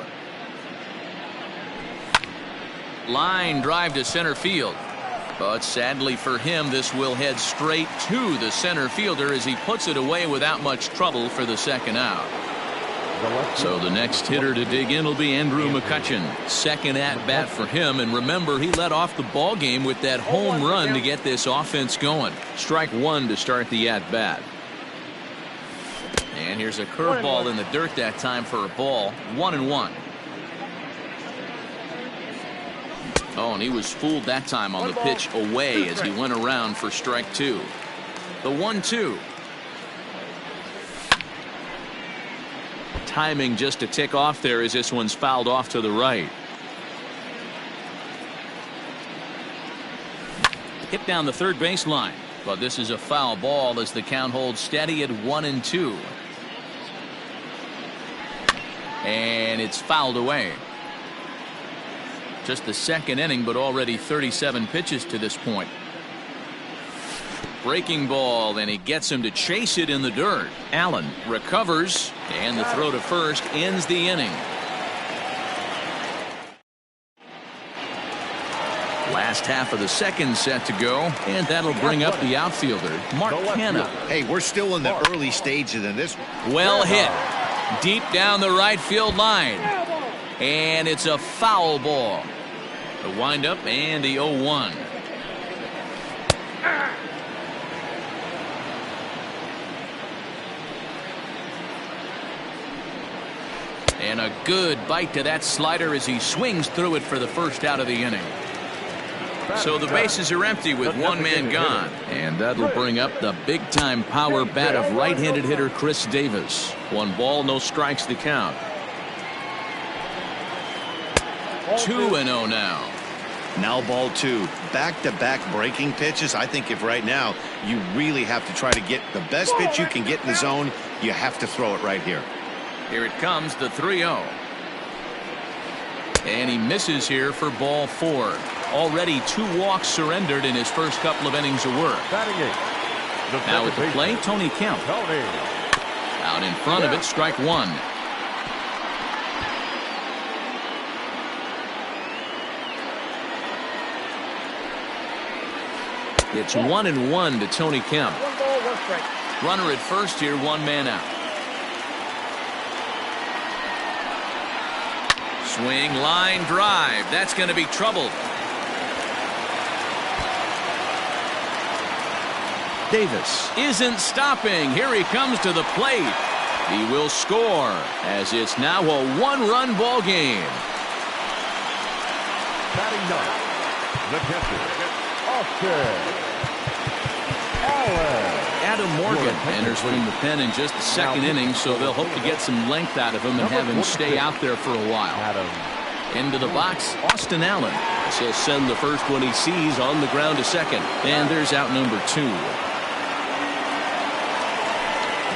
Line drive to center field. But sadly for him, this will head straight to the center fielder as he puts it away without much trouble for the second out. So the next hitter to dig in will be Andrew McCutchen. Second at bat for him, and remember, he led off the ball game with that home run to get this offense going. Strike one to start the at bat. And here's a curveball in the dirt that time for a ball. 1-1. Oh, and he was fooled that time on the pitch away as he went around for strike two. The 1-2. Timing just to tick off there as this one's fouled off to the right. Hit down the third baseline, but this is a foul ball as the count holds steady at 1-2. And it's fouled away. Just the second inning, but already 37 pitches to this point. Breaking ball, and he gets him to chase it in the dirt. Allen recovers, and the throw to first ends the inning. Last half of the second set to go, and that'll bring up the outfielder, Mark Canha. Hey, we're still in the early stages of this. Well hit. Deep down the right field line. And it's a foul ball. The windup and the 0-1. And a good bite to that slider as he swings through it for the first out of the inning. So the bases are empty with one man gone. And that'll bring up the big-time power bat of right-handed hitter Chris Davis. 1 ball, no strikes to count. 2-0 now. Now ball 2. Back-to-back breaking pitches. I think if right now you really have to try to get the best pitch you can get in the zone, you have to throw it right here. Here it comes, the 3-0. And he misses here for ball 4. Already 2 walks surrendered in his first couple of innings of work. Now at the plate, Tony Kemp. Out in front of it, strike 1. It's 1-1 to Tony Kemp. 1 ball, 1 strike. Runner at first here, 1 man out. Swing, line drive. That's going to be trouble. Davis isn't stopping. Here he comes to the plate. He will score as it's now a 1-run ball game. Batting 9, the catcher, Austin Allen. Adam Morgan enters from the pen in just the second inning, so they'll hope to get some length out of him and have him stay out there for a while. Into the box, Austin Allen. He'll send the first one he sees on the ground to second. And there's out number 2.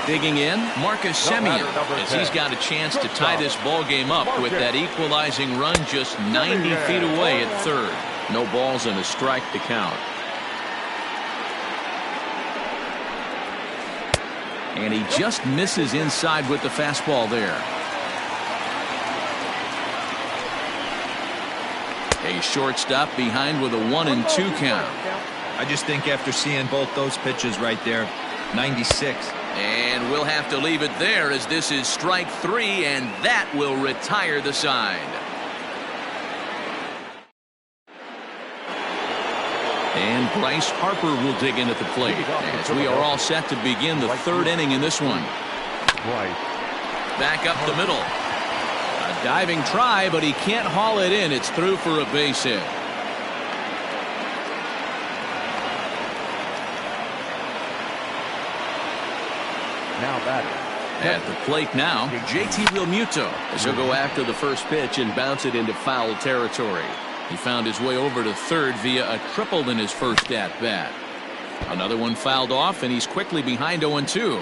Digging in, Marcus Semien, as he's got a chance to tie this ball game up with that equalizing run just 90 feet away at third. No balls and a strike to count. And he just misses inside with the fastball there. A shortstop behind with a 1-2 count. I just think after seeing both those pitches right there, 96. And we'll have to leave it there as this is strike 3, and that will retire the side. And Bryce Harper will dig in at the plate as we are all set to begin the 3rd inning in this one. Back up the middle. A diving try, but he can't haul it in. It's through for a base hit. Now batting. At the plate now, JT Realmuto as he'll go after the first pitch and bounce it into foul territory. He found his way over to third via a triple in his first at-bat. Another one fouled off, and he's quickly behind 0-2.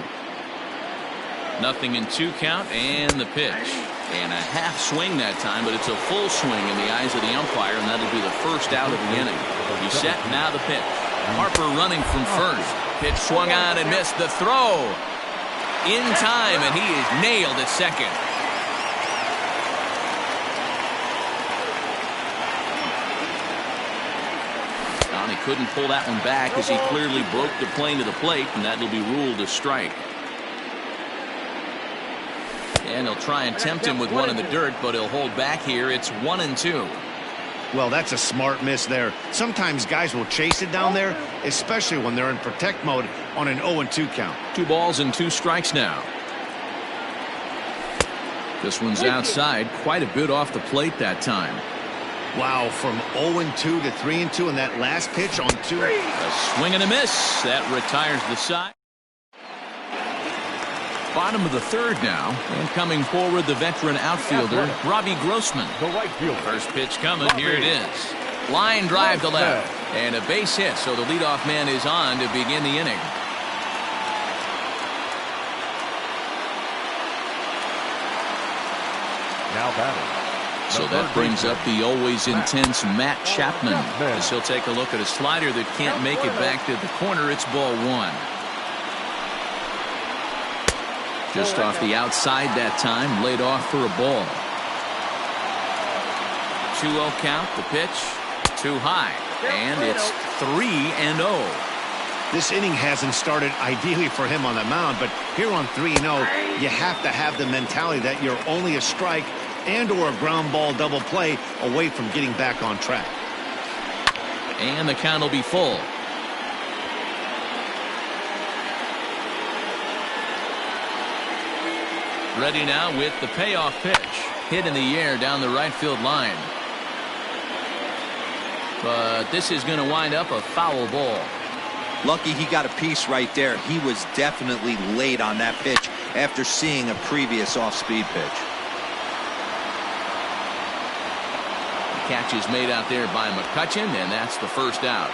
0-2 count, and the pitch. And a half swing that time, but it's a full swing in the eyes of the umpire, and that'll be the first out of the inning. He's set, now the pitch. Harper running from first. Pitch swung on and missed. The throw in time, and he is nailed at second. He couldn't pull that one back as he clearly broke the plane to the plate, and that'll be ruled a strike. And he'll try and tempt him with one in the dirt, but he'll hold back here. It's 1-2. Well, that's a smart miss there. Sometimes guys will chase it down there, especially when they're in protect mode on an 0-2 count. 2 balls and 2 strikes now. This one's outside, quite a bit off the plate that time. Wow, from 0-2 to 3-2 in that last pitch on 2. A swing and a miss. That retires the side. Bottom of the 3rd now, and coming forward the veteran outfielder Robbie Grossman. The right fielder. First pitch coming. Here it is. Line drive to left, and a base hit. So the leadoff man is on to begin the inning. Now batting. So that brings up the always intense Matt Chapman as he'll take a look at a slider that can't make it back to the corner. It's ball 1. Just off the outside that time, laid off for a ball. 2-0 count, the pitch, too high, and it's 3-0. This inning hasn't started ideally for him on the mound, but here on 3-0, you have to have the mentality that you're only a strike and or a ground ball double play away from getting back on track. And the count will be full. Ready now with the payoff pitch. Hit in the air down the right field line. But this is going to wind up a foul ball. Lucky he got a piece right there. He was definitely late on that pitch after seeing a previous off-speed pitch. The catch is made out there by McCutchen, and that's the first out.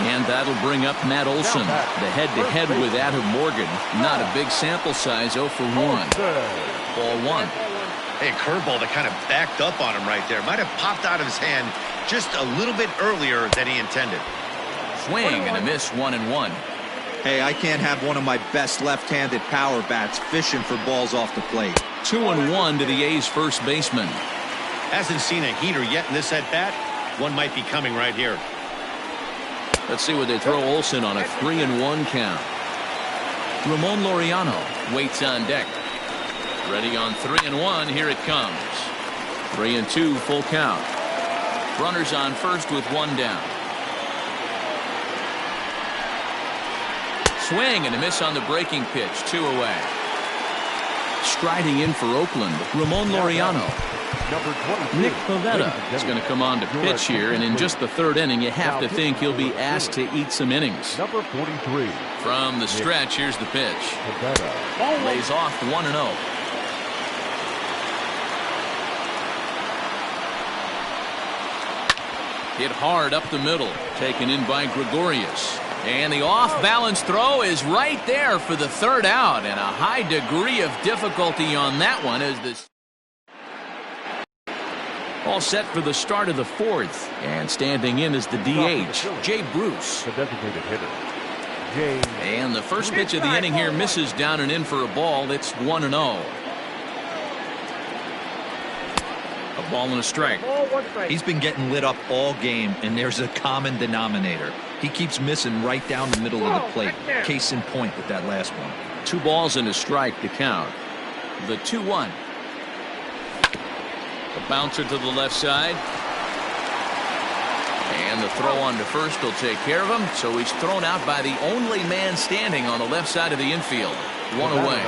And that'll bring up Matt Olson. The head-to-head with Adam Morgan. Not a big sample size, 0 for 1. Ball 1. Hey, curveball that kind of backed up on him right there. Might have popped out of his hand just a little bit earlier than he intended. Swing and a miss, 1-1. Hey, I can't have one of my best left-handed power bats fishing for balls off the plate. 2-1 to the A's first baseman. Hasn't seen a heater yet in this at-bat. One might be coming right here. Let's see what they throw Olson on a 3-1 count. Ramon Laureano waits on deck. Ready on 3-1. Here it comes. 3-2 full count. Runners on first with 1 down. Swing and a miss on the breaking pitch. 2 away. Striding in for Oakland, Ramon Laureano. Nick Pivetta is going to come on to pitch here, and in just the 3rd inning, you have to think he'll be asked to eat some innings. Number 43. From the stretch, here's the pitch. Lays off 1-0. Hit hard up the middle, taken in by Gregorius. And the off-balance throw is right there for the 3rd out, and a high degree of difficulty on that one as this. All set for the start of the 4th, and standing in is the DH, Jay Bruce. The designated hitter, Jay. And the first pitch of the inning here misses down and in for a ball. It's 1-0. A ball and a strike. He's been getting lit up all game, and there's a common denominator. He keeps missing right down the middle of the plate. Case in point with that last one. 2 balls and a strike to count. The 2-1. A bouncer to the left side. And the throw on to first will take care of him. So he's thrown out by the only man standing on the left side of the infield. 1 away.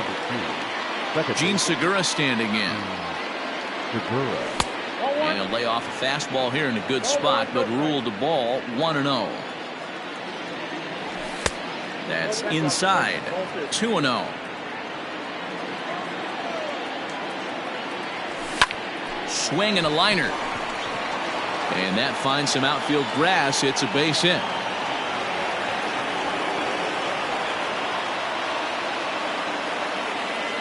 Gene Segura standing in. And he'll lay off a fastball here in a good spot, but ruled the ball 1-0. That's inside. 2-0. Swing and a liner. And that finds some outfield grass. It's a base hit.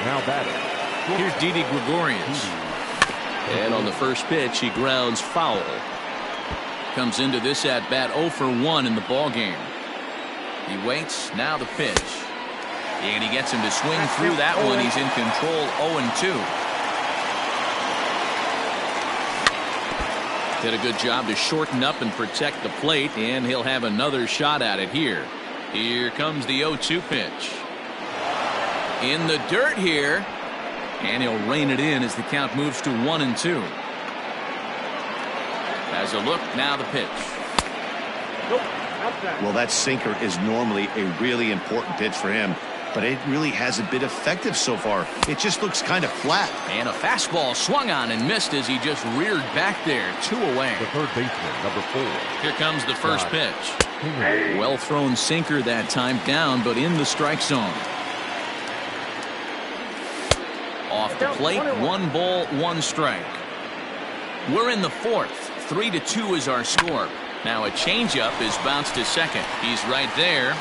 Now batting. Here's Didi Gregorius. And on the first pitch, he grounds foul. Comes into this at bat 0 for 1 in the ball game. He waits. Now the pitch. And he gets him to swing through that one. He's in control 0-2. Did a good job to shorten up and protect the plate, and he'll have another shot at it here. Here comes the 0-2 pitch. In the dirt here. And he'll rein it in as the count moves to 1-2. As a look, now the pitch. Well, that sinker is normally a really important pitch for him, but it really hasn't been effective so far. It just looks kind of flat. And a fastball swung on and missed as he just reared back there. 2 away. The 3rd baseman, number 4. Here comes the first pitch. Well thrown sinker that time, down but in the strike zone. Off the plate, 1 ball, 1 strike. We're in the 4th. 3-2 is our score. Now a changeup is bounced to second. He's right there.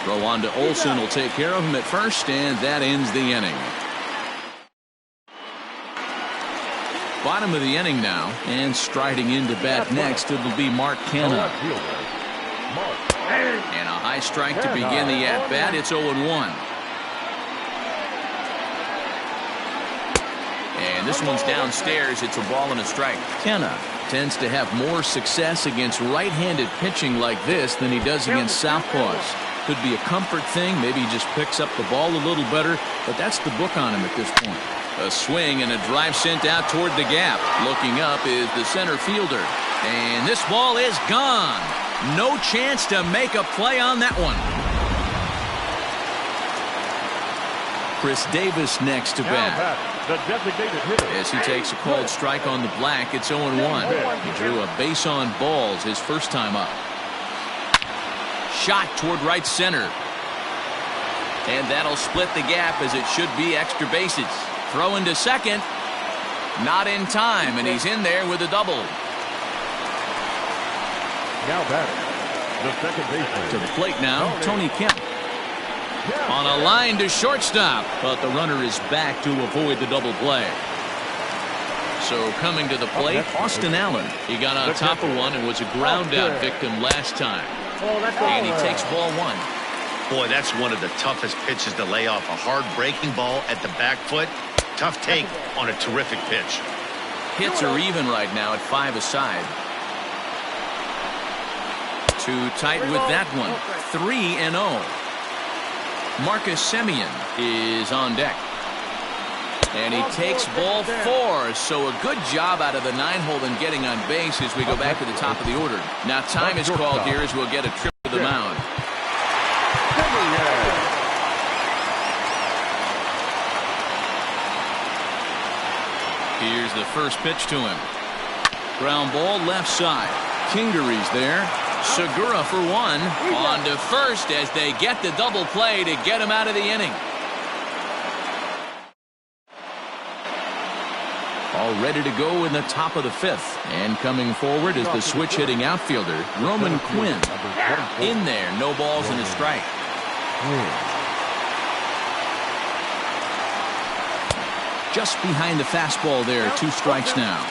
Throw on to Olson will take care of him at first, and that ends the inning. Bottom of the inning now, and striding into bat next, it'll be Mark Canha. And a high strike to begin the at-bat. It's 0-1. And this one's downstairs. It's a ball and a strike. Canha tends to have more success against right-handed pitching like this than he does against southpaws. Could be a comfort thing. Maybe he just picks up the ball a little better, but that's the book on him at this point. A swing and a drive sent out toward the gap. Looking up is the center fielder. And this ball is gone. No chance to make a play on that one. Chris Davis next to bat. The designated hitter. As he takes a called strike on the black, it's 0-1. He drew a base on balls his first time up. Shot toward right center. And that'll split the gap as it should be extra bases. Throw into second. Not in time, and he's in there with a double. Now batting, the second baseman. To the plate now, Tony Kemp. On a line to shortstop, but the runner is back to avoid the double play. So coming to the plate, Austin Allen. He got on top of one and was a ground out victim last time. And he takes ball one. Boy, that's one of the toughest pitches to lay off. A hard breaking ball at the back foot. Tough take on a terrific pitch. Hits are even right now at 5 aside. Too tight with that one. 3-0. Marcus Semien is on deck. And he takes ball 4. So a good job out of the 9-hole in getting on base as we go back to the top of the order. Now time is called here as we'll get a trip to the mound. Here's the first pitch to him. Ground ball left side. Kingery's there. Segura for one. On to first as they get the double play to get him out of the inning. All ready to go in the top of the 5th. And coming forward is the switch hitting outfielder, Roman Quinn. In there, no balls and a strike. Just behind the fastball there, 2 strikes now.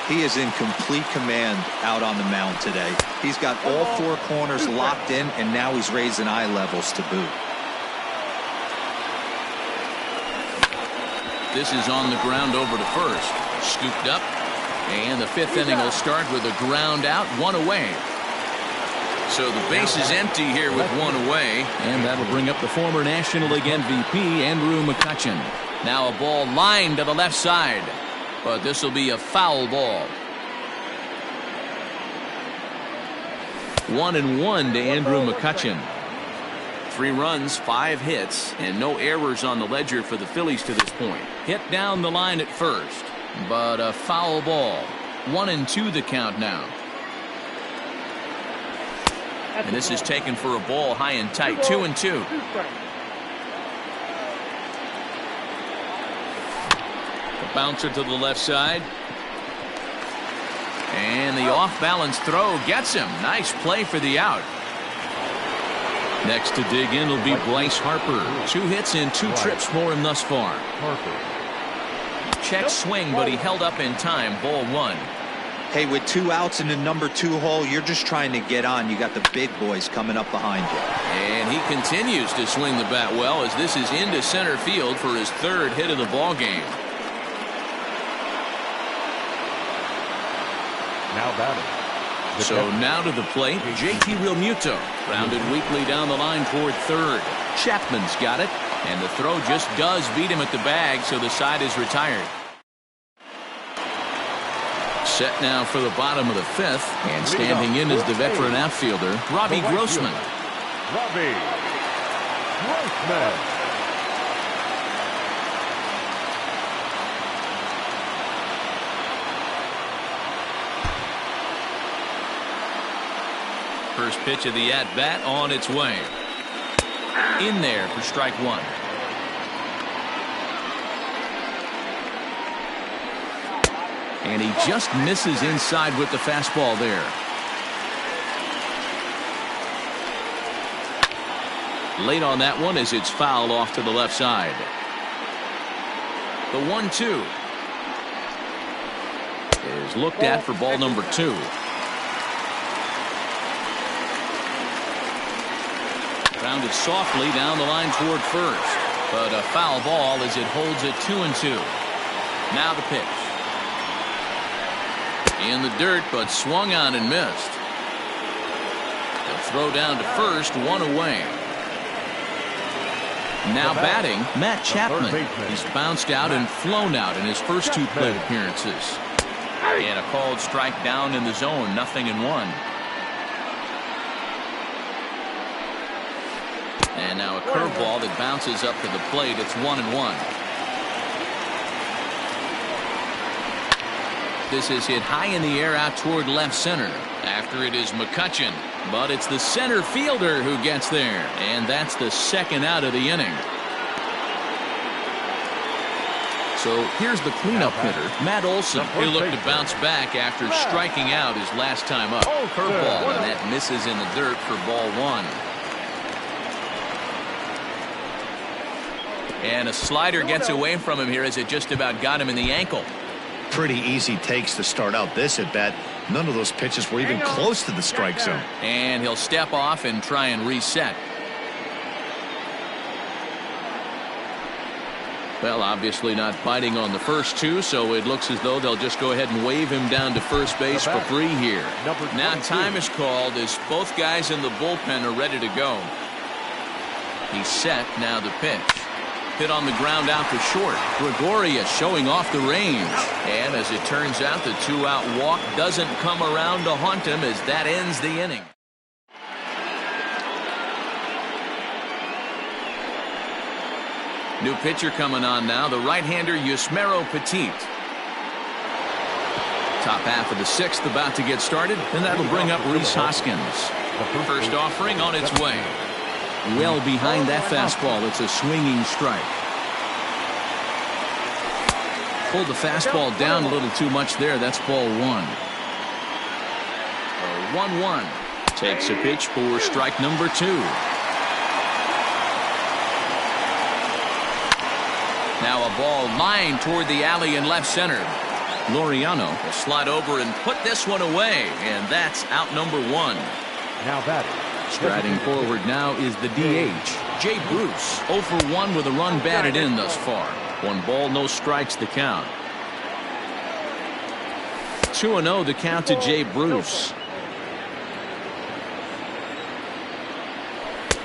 He is in complete command out on the mound today. He's got all 4 corners locked in, and now he's raising eye levels to boot. This is on the ground over to first. Scooped up. And the 5th inning will start with a ground out, 1 away. So the base is empty here with 1 away. And that'll bring up the former National League MVP, Andrew McCutchen. Now a ball lined to the left side. But this will be a foul ball. 1-1 to Andrew McCutchen. 3 runs, 5 hits, and no errors on the ledger for the Phillies to this point. Hit down the line at first, but a foul ball. 1-2 the count now. And this is taken for a ball high and tight. 2-2. The bouncer to the left side. And the off-balance throw gets him. Nice play for the out. Next to dig in will be Bryce Harper. 2 hits and 2 trips for him thus far. Check swing, but he held up in time. Ball 1. Hey, with 2 outs in the number 2 hole, you're just trying to get on. You got the big boys coming up behind you. And he continues to swing the bat well as this is into center field for his 3rd hit of the ball game. Now batting. So now to the plate, JT Realmuto. Rounded weakly down the line toward 3rd. Chapman's got it. And the throw just does beat him at the bag, so the side is retired. Set now for the bottom of the 5th. And standing in is the veteran outfielder, Robbie Grossman. Robbie Grossman. First pitch of the at-bat on its way. In there for strike 1. And he just misses inside with the fastball there. Late on that one as it's fouled off to the left side. The 1-2 is looked at for ball number 2. Grounded softly down the line toward first. But a foul ball as it holds it 2-2. Now the pitch. In the dirt, but swung on and missed. The throw down to first, 1 away. Now batting, Matt Chapman. He's bounced out and flown out in his first 2 plate appearances. And a called strike down in the zone, 0-1. And now a curveball that bounces up to the plate. It's 1-1. This is hit high in the air out toward left center. After it is McCutchen, but it's the center fielder who gets there, and that's the second out of the inning. So here's the cleanup hitter, Matt Olson. He'll look to bounce back after striking out his last time up. Curveball, and that misses in the dirt for ball one. And a slider gets away from him here as it just about got him in the ankle. Pretty easy takes to start out this at bat. None of those pitches were even close to the strike zone. And he'll step off and try and reset. Well, obviously not biting on the first two, so it looks as though they'll just go ahead and wave him down to first base for free here. Now time is called as both guys in the bullpen are ready to go. He's set. Now the pitch. Hit on the ground out to short. Gregorius showing off the range. And as it turns out, the two-out walk doesn't come around to haunt him as that ends the inning. New pitcher coming on now, the right-hander Yusmeiro Petit. Top half of the sixth about to get started, and that'll bring up Rhys Hoskins. First offering on its way. Well behind that fastball. It's a swinging strike. Pulled the fastball down a little too much there. That's ball one. 1-1. Takes a pitch for strike number two. Now a ball lined toward the alley in left center. Laureano will slide over and put this one away, and that's out number one. Now batting. Striding forward now is the DH, Jay Bruce. 0 for 1 with a run batted in thus far. 1 ball, no strikes the count. 2-0 the count to Jay Bruce.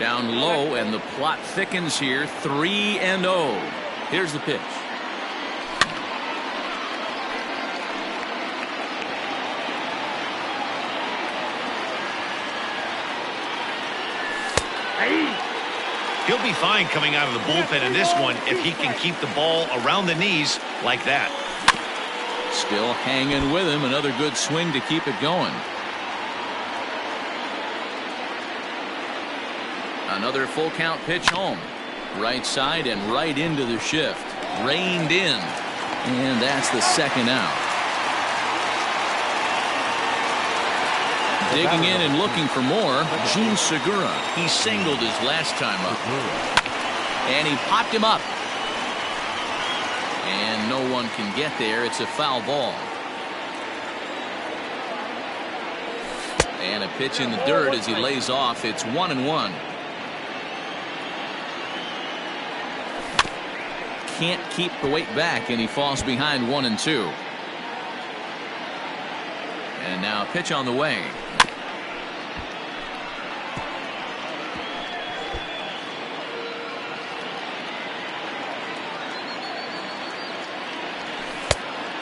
Down low, and the plot thickens here. 3-0. Here's the pitch. He'll be fine coming out of the bullpen in this one if he can keep the ball around the knees like that. Still hanging with him. Another good swing to keep it going. Another full count pitch home. Right side and right into the shift. Reined in. And that's the second out. Digging in and looking for more, Jean Segura. He singled his last time up. And he popped him up. And no one can get there. It's a foul ball. And a pitch in the dirt as he lays off. It's 1-1. Can't keep the weight back, and he falls behind 1-2. And now a pitch on the way.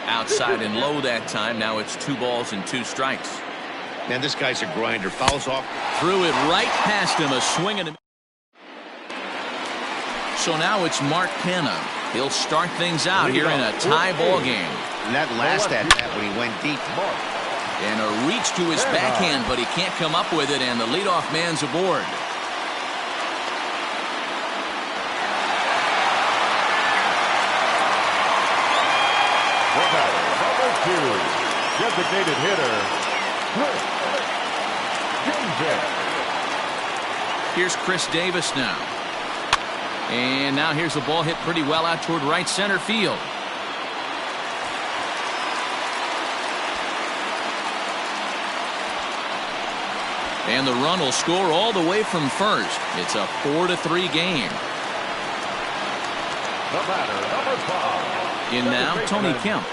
Outside and low that time. Now it's 2 balls and 2 strikes. Man, this guy's a grinder. Fouls off. Threw it right past him. A swing and a... So now it's Mark Canha. He'll start things out here in a tie ball game. And that last at bat when he went deep. And a reach to his backhand, but he can't come up with it, and the leadoff man's aboard. Number 2, designated hitter, Chris Davis. Here's Chris Davis now. And now here's the ball hit pretty well out toward right center field. And the run will score all the way from first. It's a 4-3 game. The batter, number 5. In now, Tony Kemp.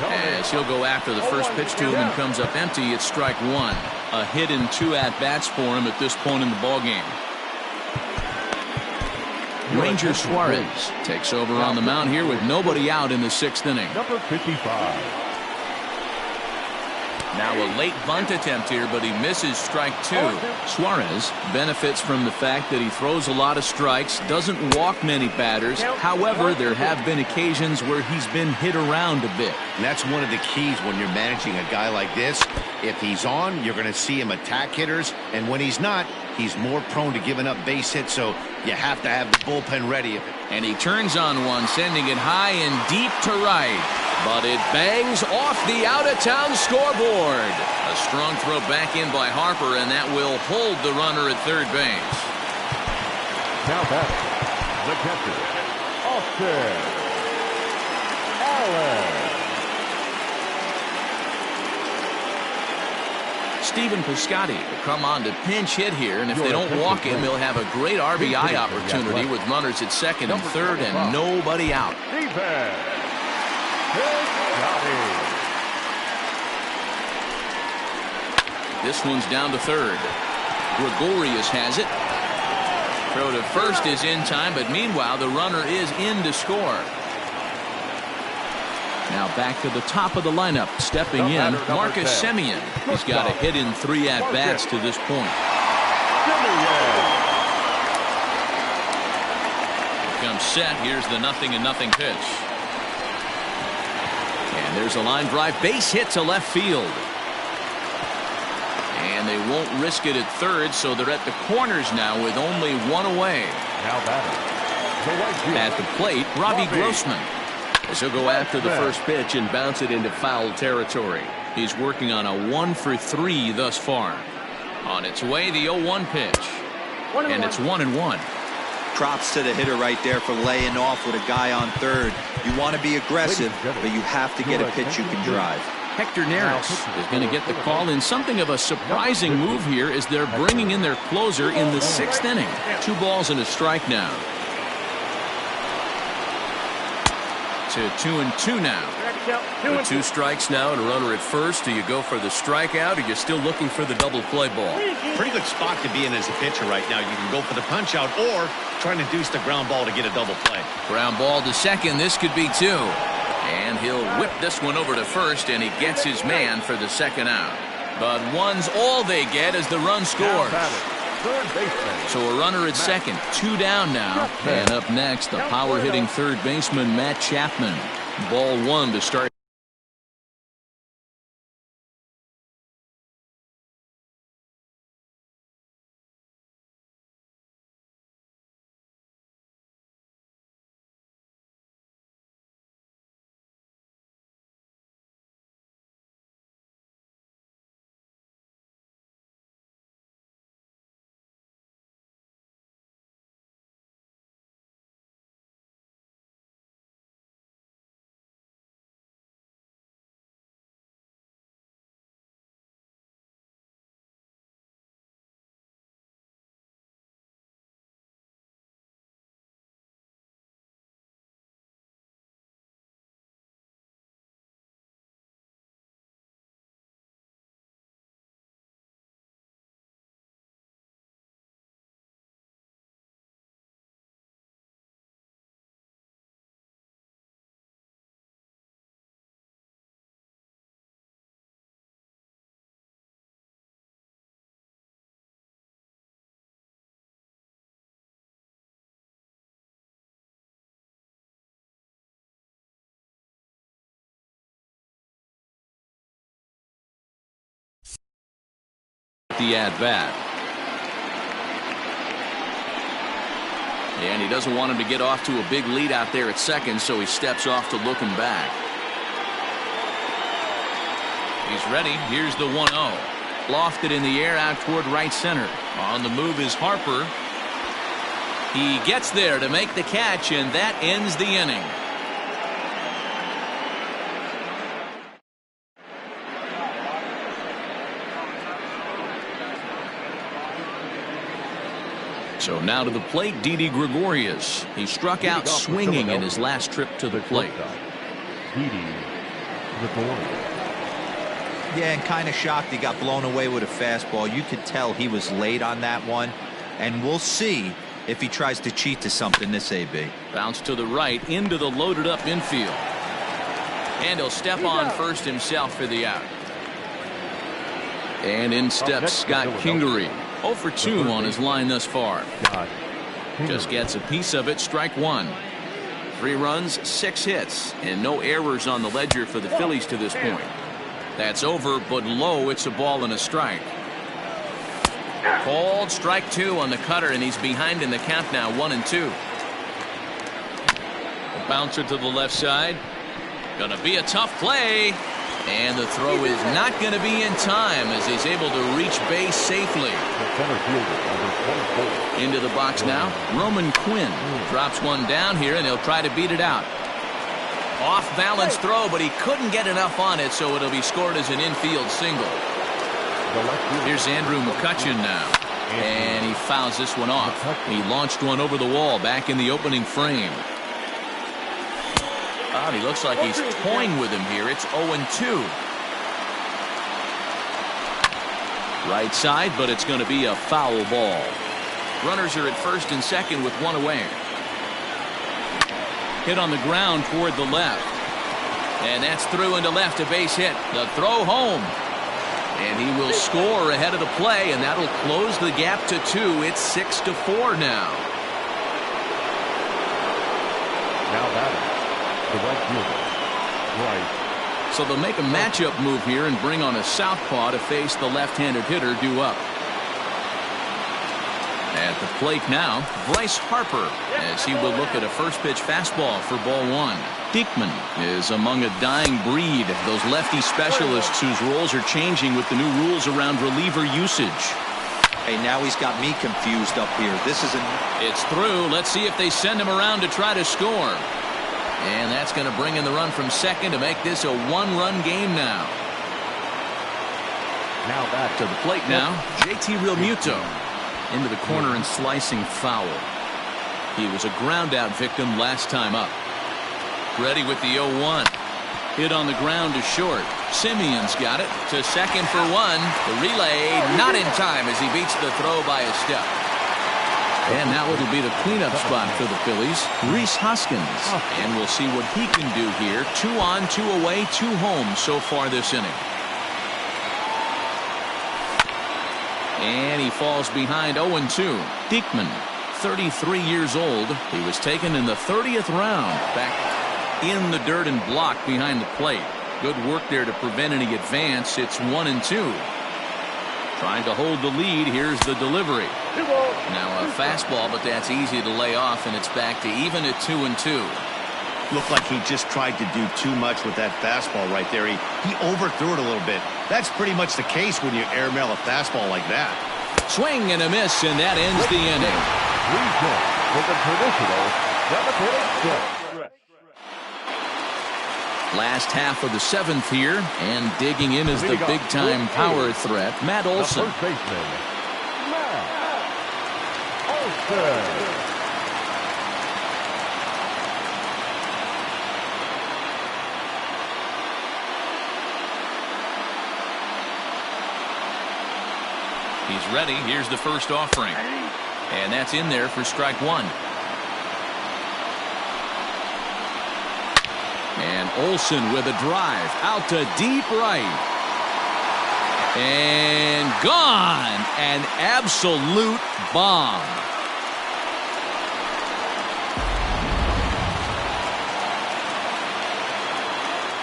As he'll go after the first pitch to him and comes up empty, it's strike 1. A hit and 2 at-bats for him at this point in the ballgame. Ranger Suarez takes over on the mound here with nobody out in the 6th inning. Number 55. Now a late bunt attempt here, but he misses strike two. Suarez benefits from the fact that he throws a lot of strikes, doesn't walk many batters. However, there have been occasions where he's been hit around a bit. And that's one of the keys when you're managing a guy like this. If he's on, you're going to see him attack hitters, and when he's not, he's more prone to giving up base hits, so you have to have the bullpen ready. And he turns on one, sending it high and deep to right. But it bangs off the out-of-town scoreboard. A strong throw back in by Harper, and that will hold the runner at third base. Now batting, the catcher, Austin Allen. Stephen Piscotty will come on to pinch hit here, and if they don't walk him, he'll have a great RBI opportunity with runners at second and third and nobody out. This one's down to third. Gregorius has it. Throw to first is in time, but meanwhile the runner is in to score. Now back to the top of the lineup, stepping in, Marcus Semien. He's got a hit in 3 at-bats to this point. Here comes set. Here's the 0-0 pitch. And there's a line drive base hit to left field. And they won't risk it at third, so they're at the corners now with only one away. Now batting, at the plate, Robbie Grossman. As he'll go after the first pitch and bounce it into foul territory. He's working on a 1-for-3 thus far. On its way, the 0-1 pitch. And it's 1-1. Props to the hitter right there for laying off with a guy on third. You want to be aggressive, but you have to get a pitch you can drive. Hector Neris is going to get the call in something of a surprising move here as they're bringing in their closer in the 6th inning. 2 balls and a strike now. To 2-2 now. With 2 strikes now and a runner at first. Do you go for the strikeout, or you're still looking for the double play ball? Pretty good spot to be in as a pitcher right now. You can go for the punch out or try to induce the ground ball to get a double play. Ground ball to second. This could be 2. And he'll whip this one over to first, and he gets his man for the second out. But 1's all they get as the run scores. So a runner at second, 2 down now. And up next, the power-hitting third baseman, Matt Chapman. Ball 1 to start. The at-bat. And he doesn't want him to get off to a big lead out there at second, so he steps off to look him back. He's ready. Here's the 1-0. Lofted in the air out toward right center. On the move is Harper. He gets there to make the catch, and that ends the inning. So now to the plate, Didi Gregorius. He struck out swinging in his last trip to the plate. Didi Gregorius. Yeah, and kind of shocked he got blown away with a fastball. You could tell he was late on that one. And we'll see if he tries to cheat to something this AB. Bounce to the right into the loaded up infield. And he'll step on first himself for the out. And in steps Scott Kingery. 0 for 2 on his line thus far. Just gets a piece of it. Strike one. 3 runs, 6 hits, and no errors on the ledger for the Phillies to this point. That's over, but low. It's a ball and a strike. Called strike 2 on the cutter, and he's behind in the count now, 1-2. A bouncer to the left side. Gonna be a tough play. And the throw is not going to be in time as he's able to reach base safely. Into the box now. Roman Quinn drops one down here, and he'll try to beat it out. Off balance throw, but he couldn't get enough on it, so it'll be scored as an infield single. Here's Andrew McCutchen now. And he fouls this one off. He launched one over the wall back in the opening frame. Oh, he looks like he's toying with him here. It's 0-2. Right side, but it's going to be a foul ball. Runners are at first and second with one away. Hit on the ground toward the left. And that's through into left, a base hit. The throw home. And he will score ahead of the play, and that'll close the gap to 2. It's 6-4 now. Now batting. The right fielder, right. So they'll make a matchup move here and bring on a southpaw to face the left-handed hitter due up. At the plate now, Bryce Harper, as he will look at a first pitch fastball for ball 1. Diekman is among a dying breed, those lefty specialists whose roles are changing with the new rules around reliever usage. Hey, now he's got me confused up here. This isn't. It's through. Let's see if they send him around to try to score. And that's going to bring in the run from second to make this a 1-run game now. Now back to the plate now. JT Realmuto into the corner and slicing foul. He was a ground out victim last time up. Ready with the 0-1. Hit on the ground to short. Simeon's got it to second for 1. The relay not in time as he beats the throw by a step. And now it'll be the cleanup spot for the Phillies. Rhys Hoskins. And we'll see what he can do here. 2 on, 2 away, 2 home so far this inning. And he falls behind 0-2. Diekman, 33 years old. He was taken in the 30th round. Back in the dirt and blocked behind the plate. Good work there to prevent any advance. It's 1-2. Trying to hold the lead. Here's the delivery. Now a fastball, but that's easy to lay off, and it's back to even at 2-2. Looked like he just tried to do too much with that fastball right there. He overthrew it a little bit. That's pretty much the case when you airmail a fastball like that. Swing and a miss, and that ends the inning. with the traditional 7th inning. Last half of the 7th here, and digging in is the big-time power threat, Matt Olson. The first baseman, Matt Olson. He's ready. Here's the first offering. And that's in there for strike one. And Olson with a drive out to deep right. And gone. An absolute bomb.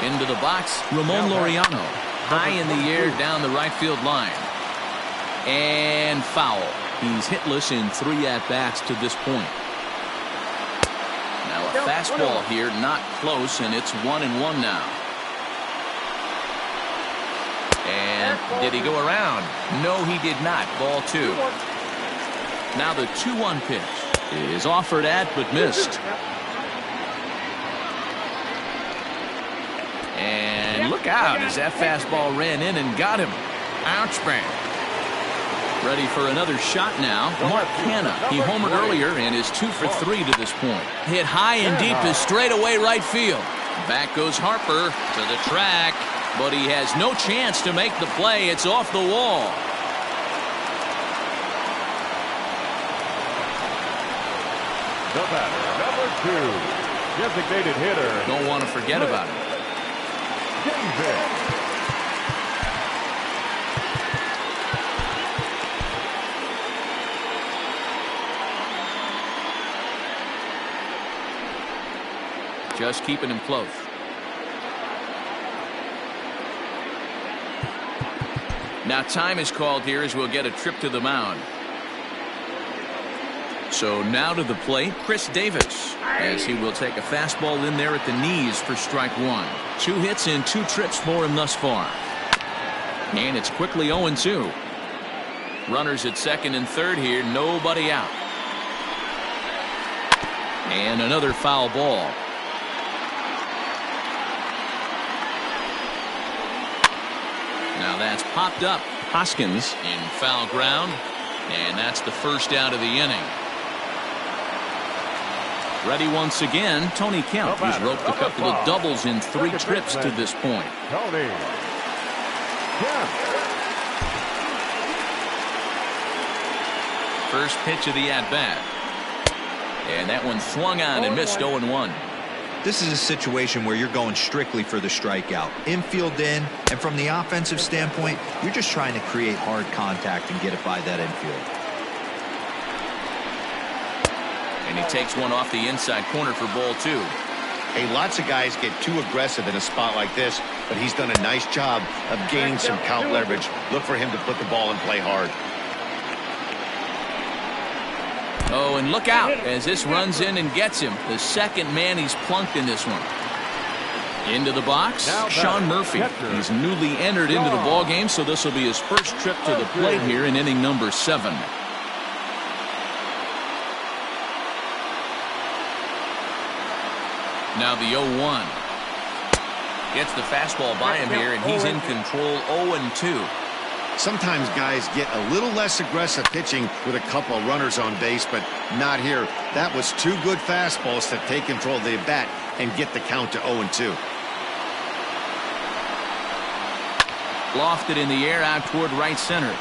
Into the box, Ramon Laureano. High in the air down the right field line. And foul. He's hitless in 3 at-bats to this point. Now a fastball here, not close, and it's 1-1 now. And did he go around? No, he did not. Ball 2. Now the 2-1 pitch is offered at but missed. And look out as that fastball ran in and got him. Ouch, man. Ready for another shot now. Mark Canha. He homered earlier and is 2 for 3 to this point. Hit high and deep to straightaway right field. Back goes Harper to the track, but he has no chance to make the play. It's off the wall. The batter, number 2, designated hitter. Don't want to forget about it. David. just keeping him close. Now time is called here as we'll get a trip to the mound. So now to the plate, Chris Davis, as he will take a fastball in there at the knees for strike one. 2 hits and 2 trips for him thus far. And it's quickly 0-2. Runners at second and third here, nobody out. And another foul ball. Now that's popped up. Hoskins in foul ground, and that's the first out of the inning. Ready once again, Tony Kemp. He's roped a couple of doubles in 3 trips to this point. Tony Kemp. First pitch of the at-bat. And that one swung on and missed 0-1. This is a situation where you're going strictly for the strikeout. Infield in, and from the offensive standpoint, you're just trying to create hard contact and get it by that infield. And he takes one off the inside corner for ball 2. Hey, lots of guys get too aggressive in a spot like this, but he's done a nice job of gaining some count leverage. Look for him to put the ball and play hard. Oh, and look out as this runs in and gets him. The second man he's plunked in this one. Into the box, Sean Murphy. He's newly entered into the ball game, so this will be his first trip to the plate here in inning number 7. Now the 0-1. Gets the fastball by him here, and he's in control. 0-2. Sometimes guys get a little less aggressive pitching with a couple of runners on base, but not here. That was 2 good fastballs to take control of the bat and get the count to 0-2. Lofted in the air out toward right center.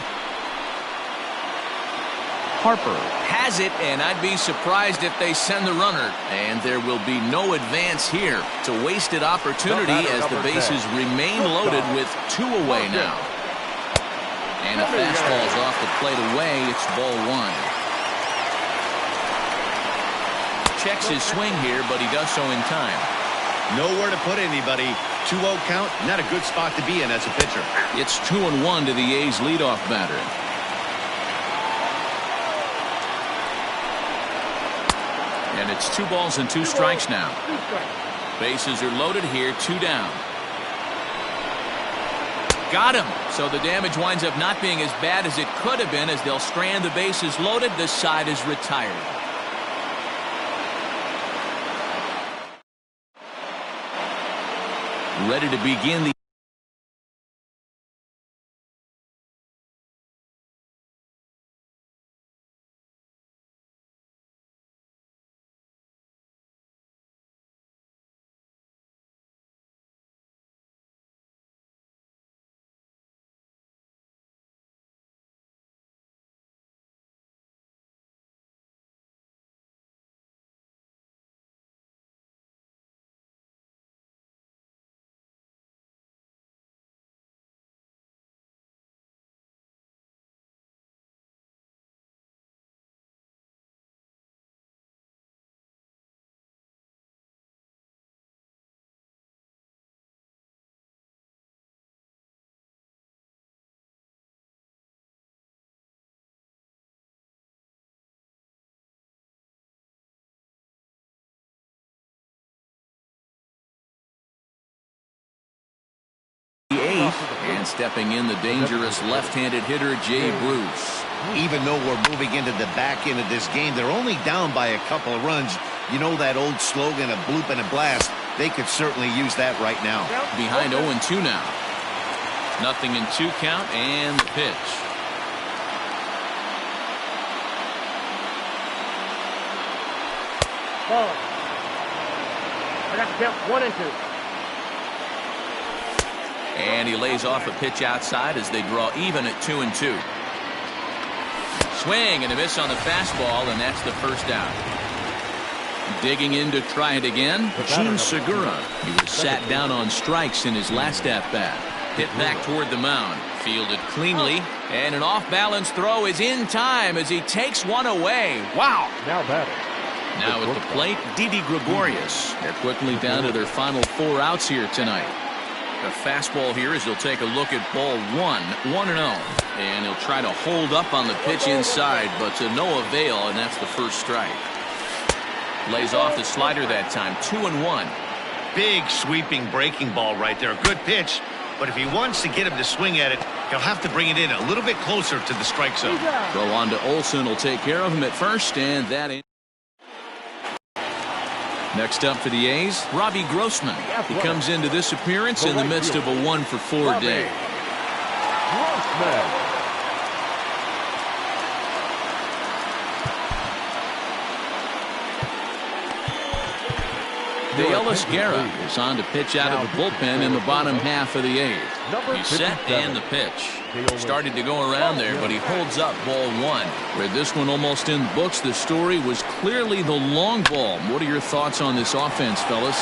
Harper has it, and I'd be surprised if they send the runner. And there will be no advance here. It's a wasted opportunity as the bases remain loaded with 2 away now. And a fastball's off the plate away. It's ball 1. Checks his swing here, but he does so in time. Nowhere to put anybody. 2-0 count, not a good spot to be in as a pitcher. It's 2-1 to the A's leadoff batter. And it's 2 balls and 2 strikes now. Bases are loaded here, 2 down. Got him. So the damage winds up not being as bad as it could have been as they'll strand the bases loaded. This side is retired. Ready to begin the and stepping in the dangerous left-handed hitter Jay Bruce. Even though we're moving into the back end of this game, they're only down by a couple of runs. You know that old slogan, a bloop and a blast. They could certainly use that right now. Behind 0-2 now. 0-2 count and the pitch. Ball. I got the count 1-2. And he lays off a pitch outside as they draw even at 2-2. Swing and a miss on the fastball, and that's the first out. Digging in to try it again, Gene Segura. He was sat down on strikes in his last at-bat. Hit back toward the mound. Fielded cleanly, and an off-balance throw is in time as he takes one away. Wow! Now batting. Now at the plate, Didi Gregorius. They're quickly down to their final 4 outs here tonight. The fastball here as he'll take a look at ball 1-0. And he'll try to hold up on the pitch inside, but to no avail, and that's the first strike. Lays off the slider that time, 2-1. Big sweeping breaking ball right there. Good pitch, but if he wants to get him to swing at it, he'll have to bring it in a little bit closer to the strike zone. Throw on to Olson will take care of him at first, and that in. Next up for the A's, Robbie Grossman. He comes into this appearance in the midst of a 1-for-4 day. Grossman. De Ellis Guerra is on to pitch out of the bullpen in the bottom half of the 8th. He's set and the pitch. Started to go around there, but he holds up ball 1. With this one almost in the books, the story was clearly the long ball. What are your thoughts on this offense, fellas?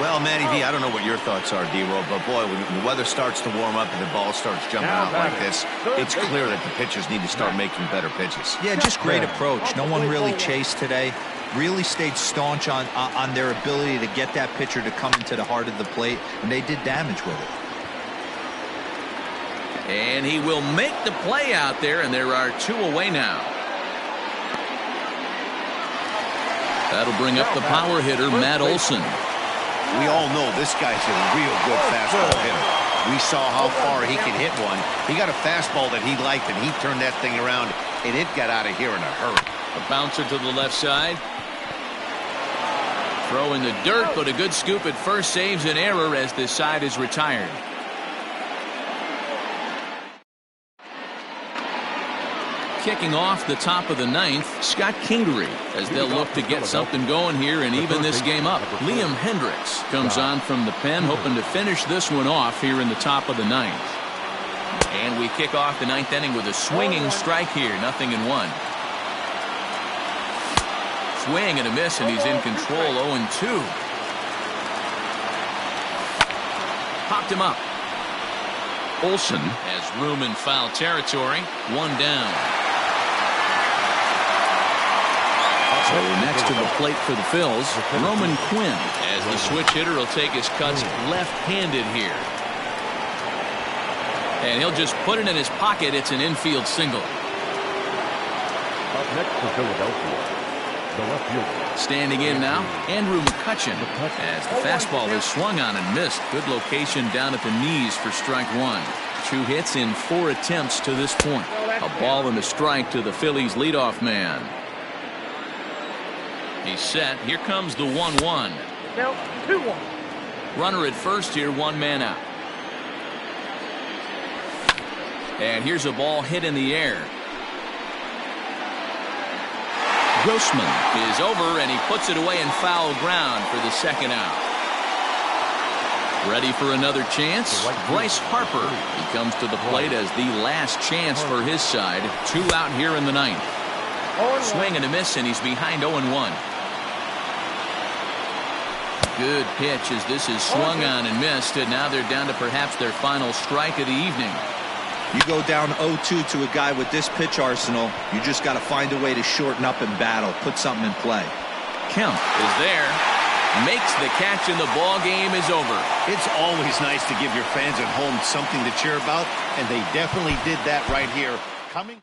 Well, Matty V, I don't know what your thoughts are, D-Roll, but boy, when the weather starts to warm up and the ball starts jumping out like this, it's clear that the pitchers need to start making better pitches. Yeah, just great approach. No one really chased today. Really stayed staunch on their ability to get that pitcher to come into the heart of the plate, and they did damage with it. And he will make the play out there, and there are 2 away now. That'll bring up the power hitter, Matt Olson. We all know this guy's a real good fastball hitter. We saw how far he could hit one. He got a fastball that he liked, and he turned that thing around, and it got out of here in a hurry. A bouncer to the left side. Throw in the dirt, but a good scoop at first saves an error as this side is retired. Kicking off the top of the 9th, Scott Kingery, as they'll look to get something going here and even this game up. Liam Hendricks comes on from the pen, hoping to finish this one off here in the top of the 9th. And we kick off the 9th inning with a swinging strike here, 0-1. Swing and a miss, and he's in control, 0-2. Popped him up. Olson has room in foul territory. 1 down. So next to the plate for the Phils, Roman Quinn, as the switch hitter will take his cuts left-handed here. And he'll just put it in his pocket. It's an infield single. Up next for Philadelphia, the left fielder. Standing in now, Andrew McCutchen, as the fastball is swung on and missed. Good location down at the knees for strike 1. 2 hits in 4 attempts to this point. A ball and a strike to the Phillies' leadoff man. He's set. Here comes the 1-1. Now 2-1. Runner at first here, 1 man out. And here's a ball hit in the air. Grossman is over, and he puts it away in foul ground for the 2nd out. Ready for another chance? Bryce Harper. He comes to the plate as the last chance for his side. 2 out here in the 9th. Swing and a miss, and he's behind 0-1. Good pitch as this is swung on and missed, and now they're down to perhaps their final strike of the evening. You go down 0-2 to a guy with this pitch arsenal, you just got to find a way to shorten up and battle, put something in play. Kemp is there, makes the catch, and the ball game is over. It's always nice to give your fans at home something to cheer about, and they definitely did that right here. Coming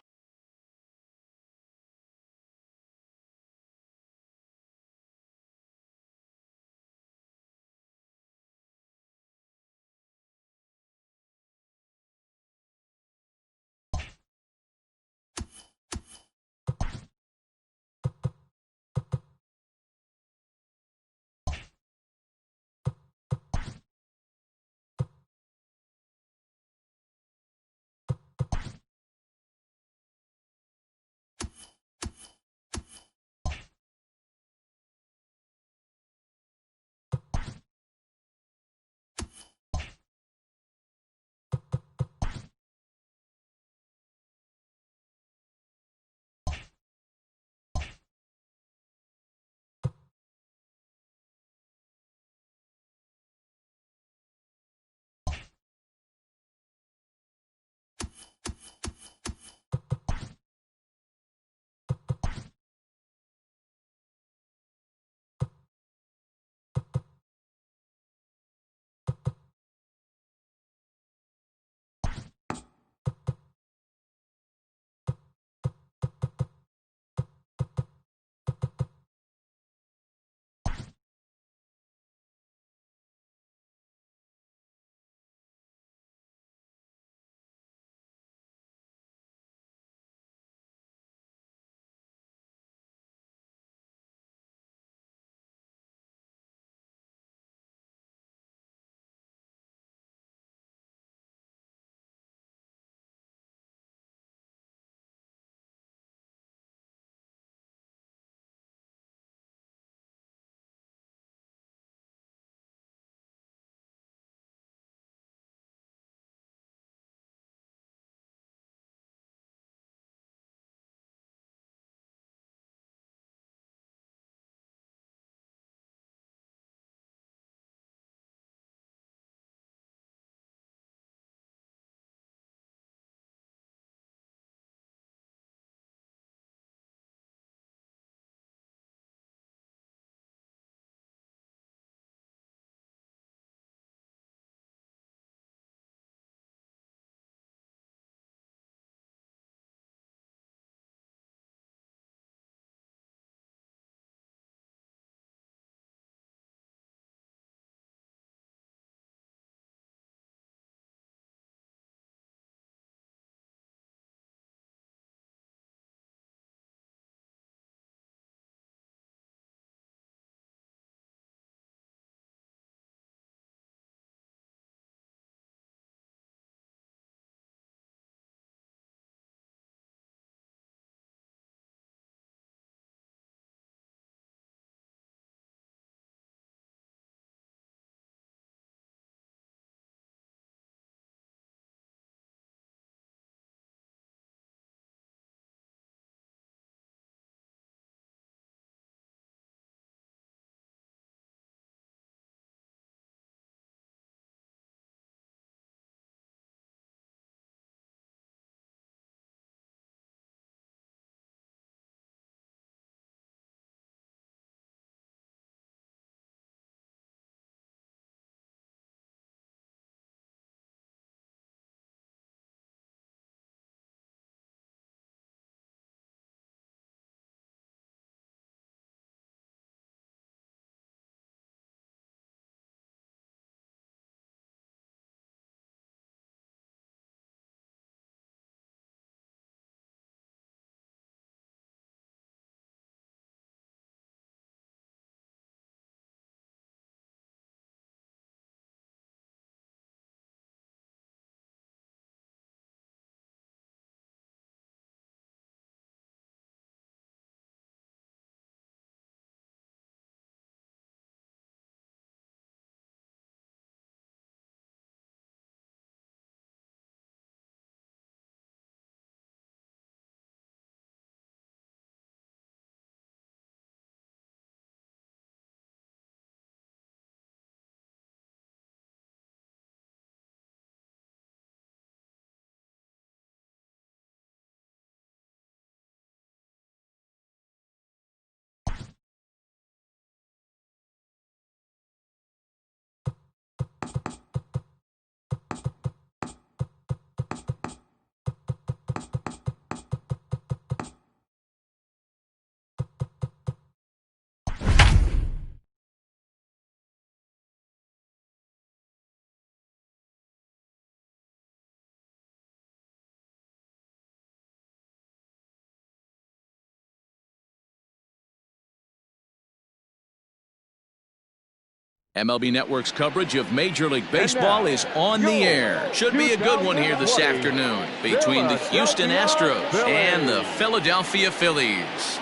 MLB Network's coverage of Major League Baseball is on the air. Should be a good one here this afternoon between the Houston Astros and the Philadelphia Phillies.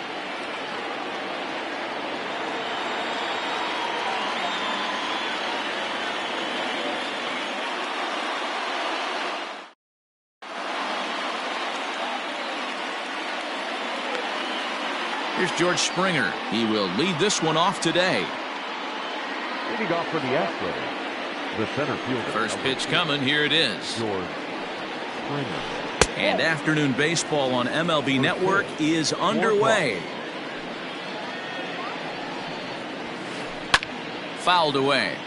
Here's George Springer. He will lead this one off today. Leading off for the Astros, the center fielder. First pitch coming. Here it is. George Springer. And afternoon baseball on MLB Network is underway. Fouled away.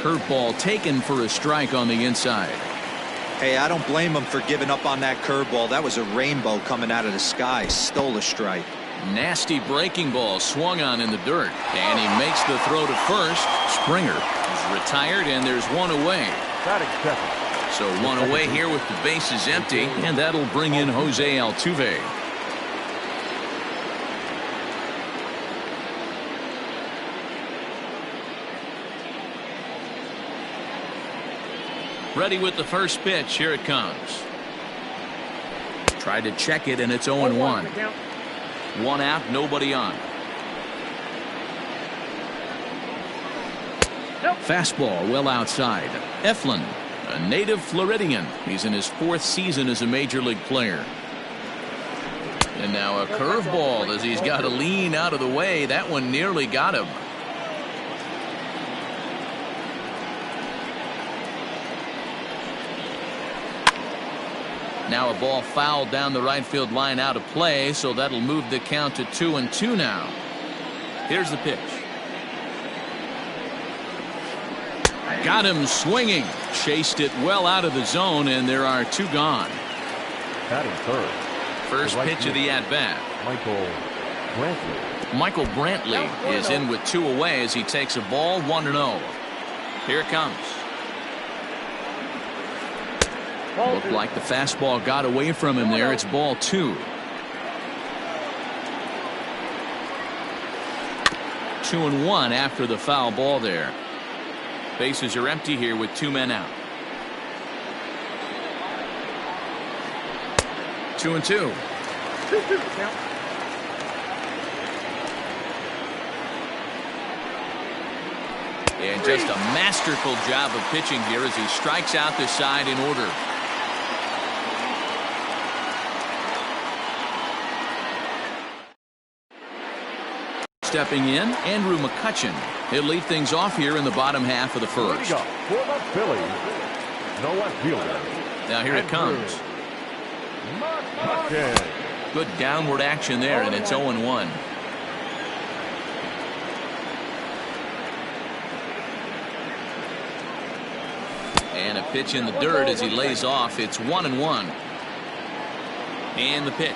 Curveball taken for a strike on the inside. Hey, I don't blame him for giving up on that curveball. That was a rainbow coming out of the sky. Stole a strike. Nasty breaking ball swung on in the dirt. And he makes the throw to first. Springer is retired, and there's one away. So one away here with the bases empty, and that'll bring in Jose Altuve. Ready with the first pitch. Here it comes. Tried to check it, and it's 0-1. One out, nobody on. Fastball well outside. Eflin, a native Floridian. He's in his 4th season as a major league player. And now a curveball as he's got to lean out of the way. That one nearly got him. Now a ball fouled down the right field line out of play, so that'll move the count to 2-2 now. Here's the pitch. Got him swinging. Chased it well out of the zone, and there are 2 gone. Batting third. First pitch of the at-bat. Michael Brantley. Brantley is in with 2 away as he takes a ball 1-0. Here it comes. Looked like the fastball got away from him there. It's ball 2. 2-1 after the foul ball there. Bases are empty here with 2 men out. 2-2. And just a masterful job of pitching here as he strikes out the side in order. Stepping in, Andrew McCutchen. He'll lead things off here in the bottom half of the first. For the Phillies, the left fielder. Now here it comes. Good downward action there, and it's 0-1. And a pitch in the dirt as he lays off. It's 1-1. And the pitch.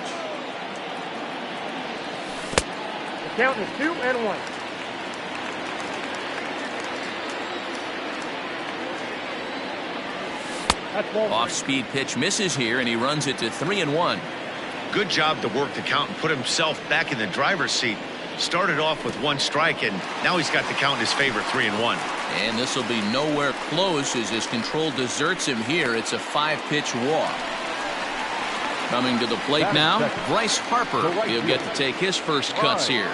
Count is 2-1. Off-speed pitch misses here, and he runs it to 3-1. Good job to work the count and put himself back in the driver's seat. Started off with 1 strike, and now he's got the count in his favor, 3-1. And this will be nowhere close as his control deserts him here. It's a 5-pitch walk. Coming to the plate now, Bryce Harper. He'll get to take his first cuts here.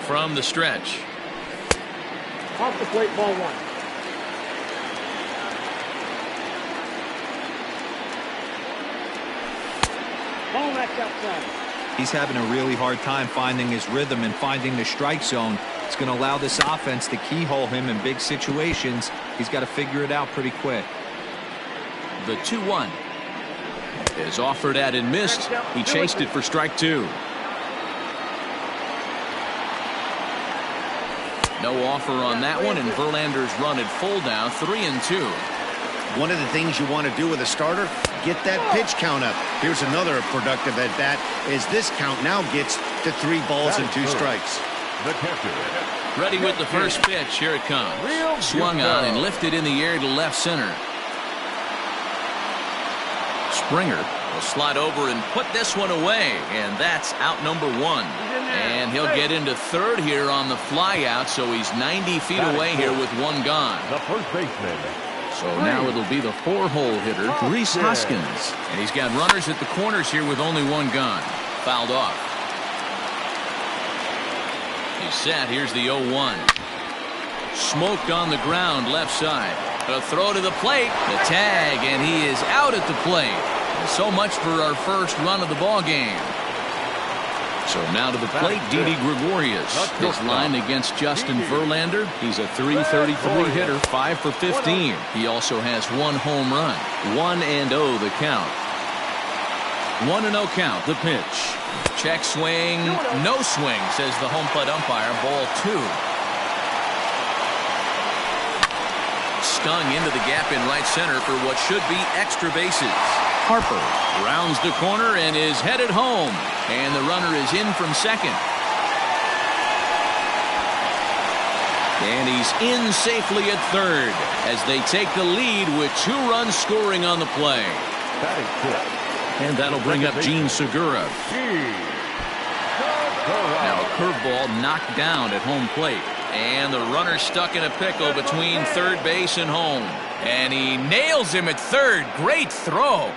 From the stretch. Off the plate, ball 1. Ball next outside. He's having a really hard time finding his rhythm and finding the strike zone. It's going to allow this offense to keyhole him in big situations. He's got to figure it out pretty quick. The 2-1 is offered at and missed. He chased it for strike 2. No offer on that one, and Verlander's run at full now, 3-2. One of the things you want to do with a starter, get that pitch count up. Here's another productive at bat, as this count now gets to 3 balls and 2 strikes. The catcher. Ready with the first pitch. Here it comes. Swung on and lifted in the air to left center. Springer will slide over and put this one away, and that's out number 1. And he'll get into third here on the fly out, so he's 90 feet away here with 1 gone. The first baseman. So now it'll be the 4-hole hitter, Rhys Hoskins. And he's got runners at the corners here with only 1 gone. Fouled off. He's set. Here's the 0-1. Smoked on the ground left side. A throw to the plate. The tag, and he is out at the plate. And so much for our first run of the ball game. So now to the plate, Didi Gregorius. His line against Justin Verlander. He's a .333 hitter, 5 for 15. He also has 1 home run. 1-0 the count. 1-0 count, the pitch. Check swing, no swing, says the home plate umpire. Ball 2. Stung into the gap in right center for what should be extra bases. Harper rounds the corner and is headed home. And the runner is in from second. And he's in safely at third as they take the lead with 2 runs scoring on the play. And that'll bring up Gene Segura. Now a curveball knocked down at home plate. And the runner stuck in a pickle between third base and home. And he nails him at third. Great throw.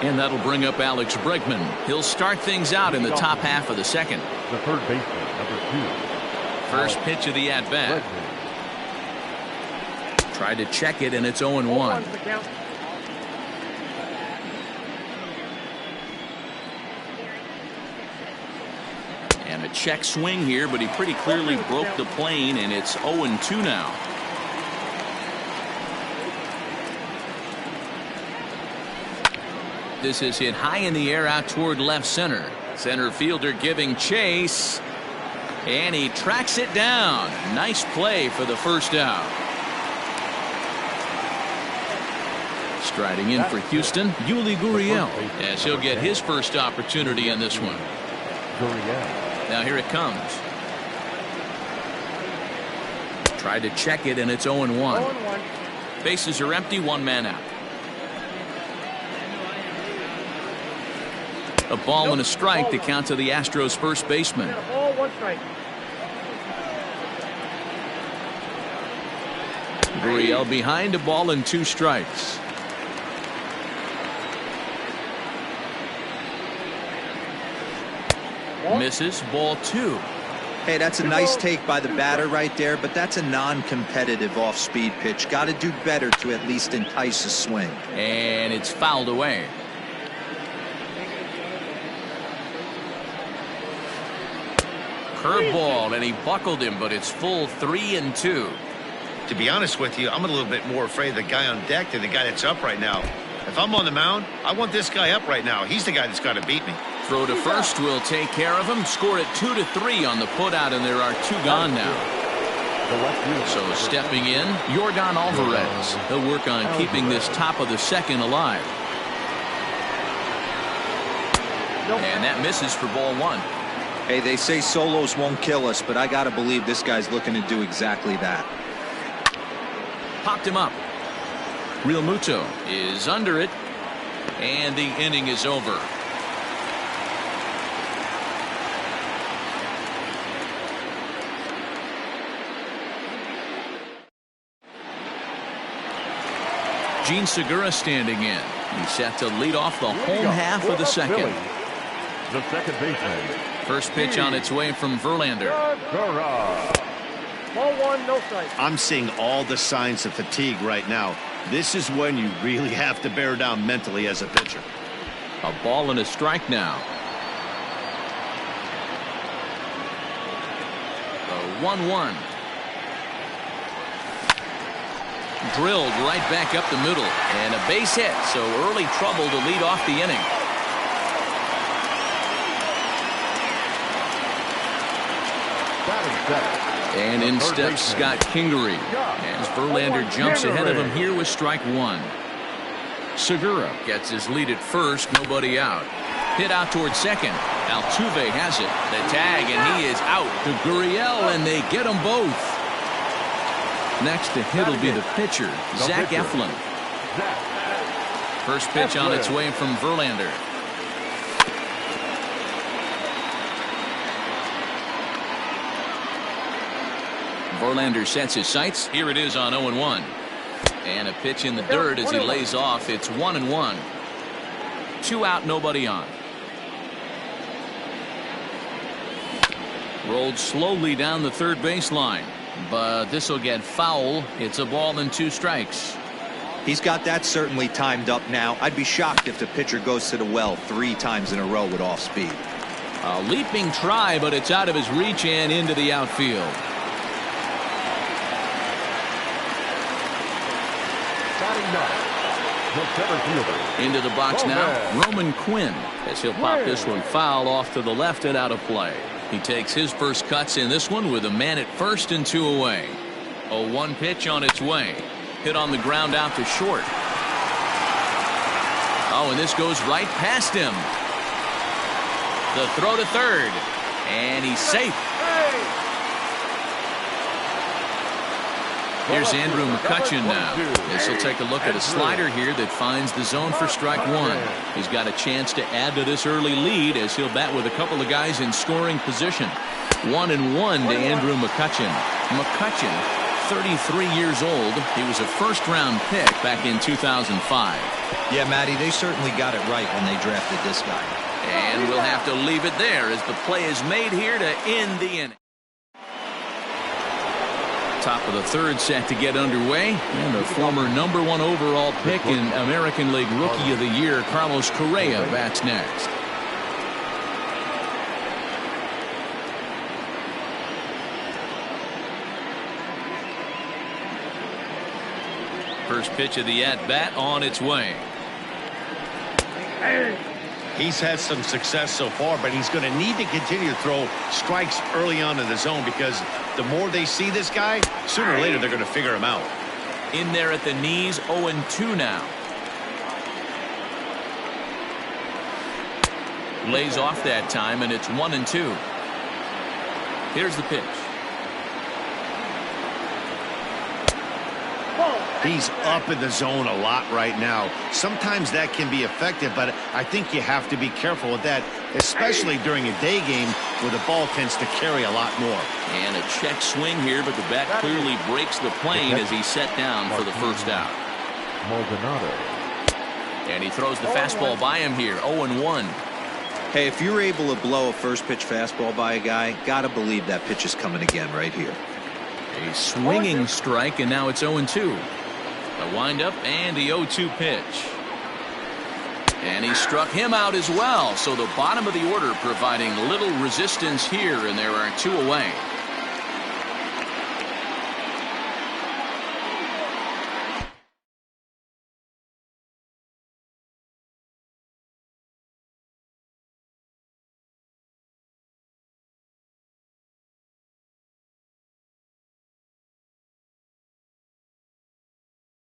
And that'll bring up Alex Bregman. He'll start things out in the top half of the second. The third baseman, number 2. First pitch of the at-bat. Tried to check it, and it's 0-1. And a check swing here, but he pretty clearly broke the plane, and it's 0-2 now. This is hit high in the air out toward left center. Center fielder giving chase. And he tracks it down. Nice play for the first out. Striding in for Houston, Yuli Gurriel, as he'll get his first opportunity in this one. Now here it comes. Tried to check it, and it's 0-1. Bases are empty, 1 man out. A ball and a strike to count to the Astros first baseman. Ball, 1 strike. Gurriel behind a ball and 2 strikes. Misses, ball 2. Hey, that's a nice take by the batter right there, but that's a non-competitive off-speed pitch. Got to do better to at least entice a swing. And it's fouled away. Curveball, and he buckled him, but it's full 3-2. To be honest with you, I'm a little bit more afraid of the guy on deck than the guy that's up right now. If I'm on the mound, I want this guy up right now. He's the guy that's got to beat me. Throw to first will take care of him. Scored it 2-3 on the putout, and there are 2 gone now. So stepping in, Yordan Alvarez. He'll work on keeping this top of the second alive. And that misses for ball 1. Hey, they say solos won't kill us, but I got to believe this guy's looking to do exactly that. Popped him up. Real Muto is under it, and the inning is over. Gene Segura standing in. He's set to lead off the home half of the second. The second baseman. First pitch on its way from Verlander. Ball 1, no strike. I'm seeing all the signs of fatigue right now. This is when you really have to bear down mentally as a pitcher. A ball and a strike now. The 1-1. Drilled right back up the middle, and a base hit, so early trouble to lead off the inning. And in steps Scott Kingery as Verlander jumps ahead of him here with strike one. Segura gets his lead at first, nobody out. Hit out towards second. Altuve has it. The tag, and he is out to Gurriel, and they get them both. Next to hit will be the pitcher, Zach Eflin. First pitch on its way from Verlander. Verlander sets his sights. Here it is on 0-1. And a pitch in the dirt as he lays off. It's 1-1. 2 out, nobody on. Rolled slowly down the third baseline, but this will get foul. It's a ball and 2 strikes. He's got that certainly timed up now. I'd be shocked if the pitcher goes to the well 3 times in a row with off speed. A leaping try, but it's out of his reach and into the outfield. Into the box now, Roman Quinn, as he'll pop this one foul off to the left and out of play. He takes his first cuts in this one with a man at first and 2 away. A 1 pitch on its way. Hit on the ground out to short. Oh, and this goes right past him. The throw to third, and he's safe. Here's Andrew McCutchen now. This will take a look at a slider here that finds the zone for strike one. He's got a chance to add to this early lead as he'll bat with a couple of guys in scoring position. 1-1 to Andrew McCutchen. McCutchen, 33 years old. He was a first-round pick back in 2005. Yeah, Matty, they certainly got it right when they drafted this guy. And we'll have to leave it there as the play is made here to end the inning. Top of the third set to get underway, and a former #1 overall pick in American League Rookie of the Year, Carlos Correa, bats next. First pitch of the at-bat on its way. He's had some success so far, but he's going to need to continue to throw strikes early on in the zone, because the more they see this guy, sooner or later they're going to figure him out. In there at the knees, 0-2 now. Lays off that time, and it's 1-2. Here's the pitch. He's up in the zone a lot right now. Sometimes that can be effective, but I think you have to be careful with that, especially during a day game where the ball tends to carry a lot more. And a check swing here, but the bat clearly breaks the plane as he's set down for the first out. And he throws the fastball by him here, 0-1. Hey, if you're able to blow a first pitch fastball by a guy, gotta believe that pitch is coming again right here. A swinging strike, and now it's 0-2. A windup and the 0-2 pitch. And he struck him out as well. So the bottom of the order providing little resistance here, and there are 2 away.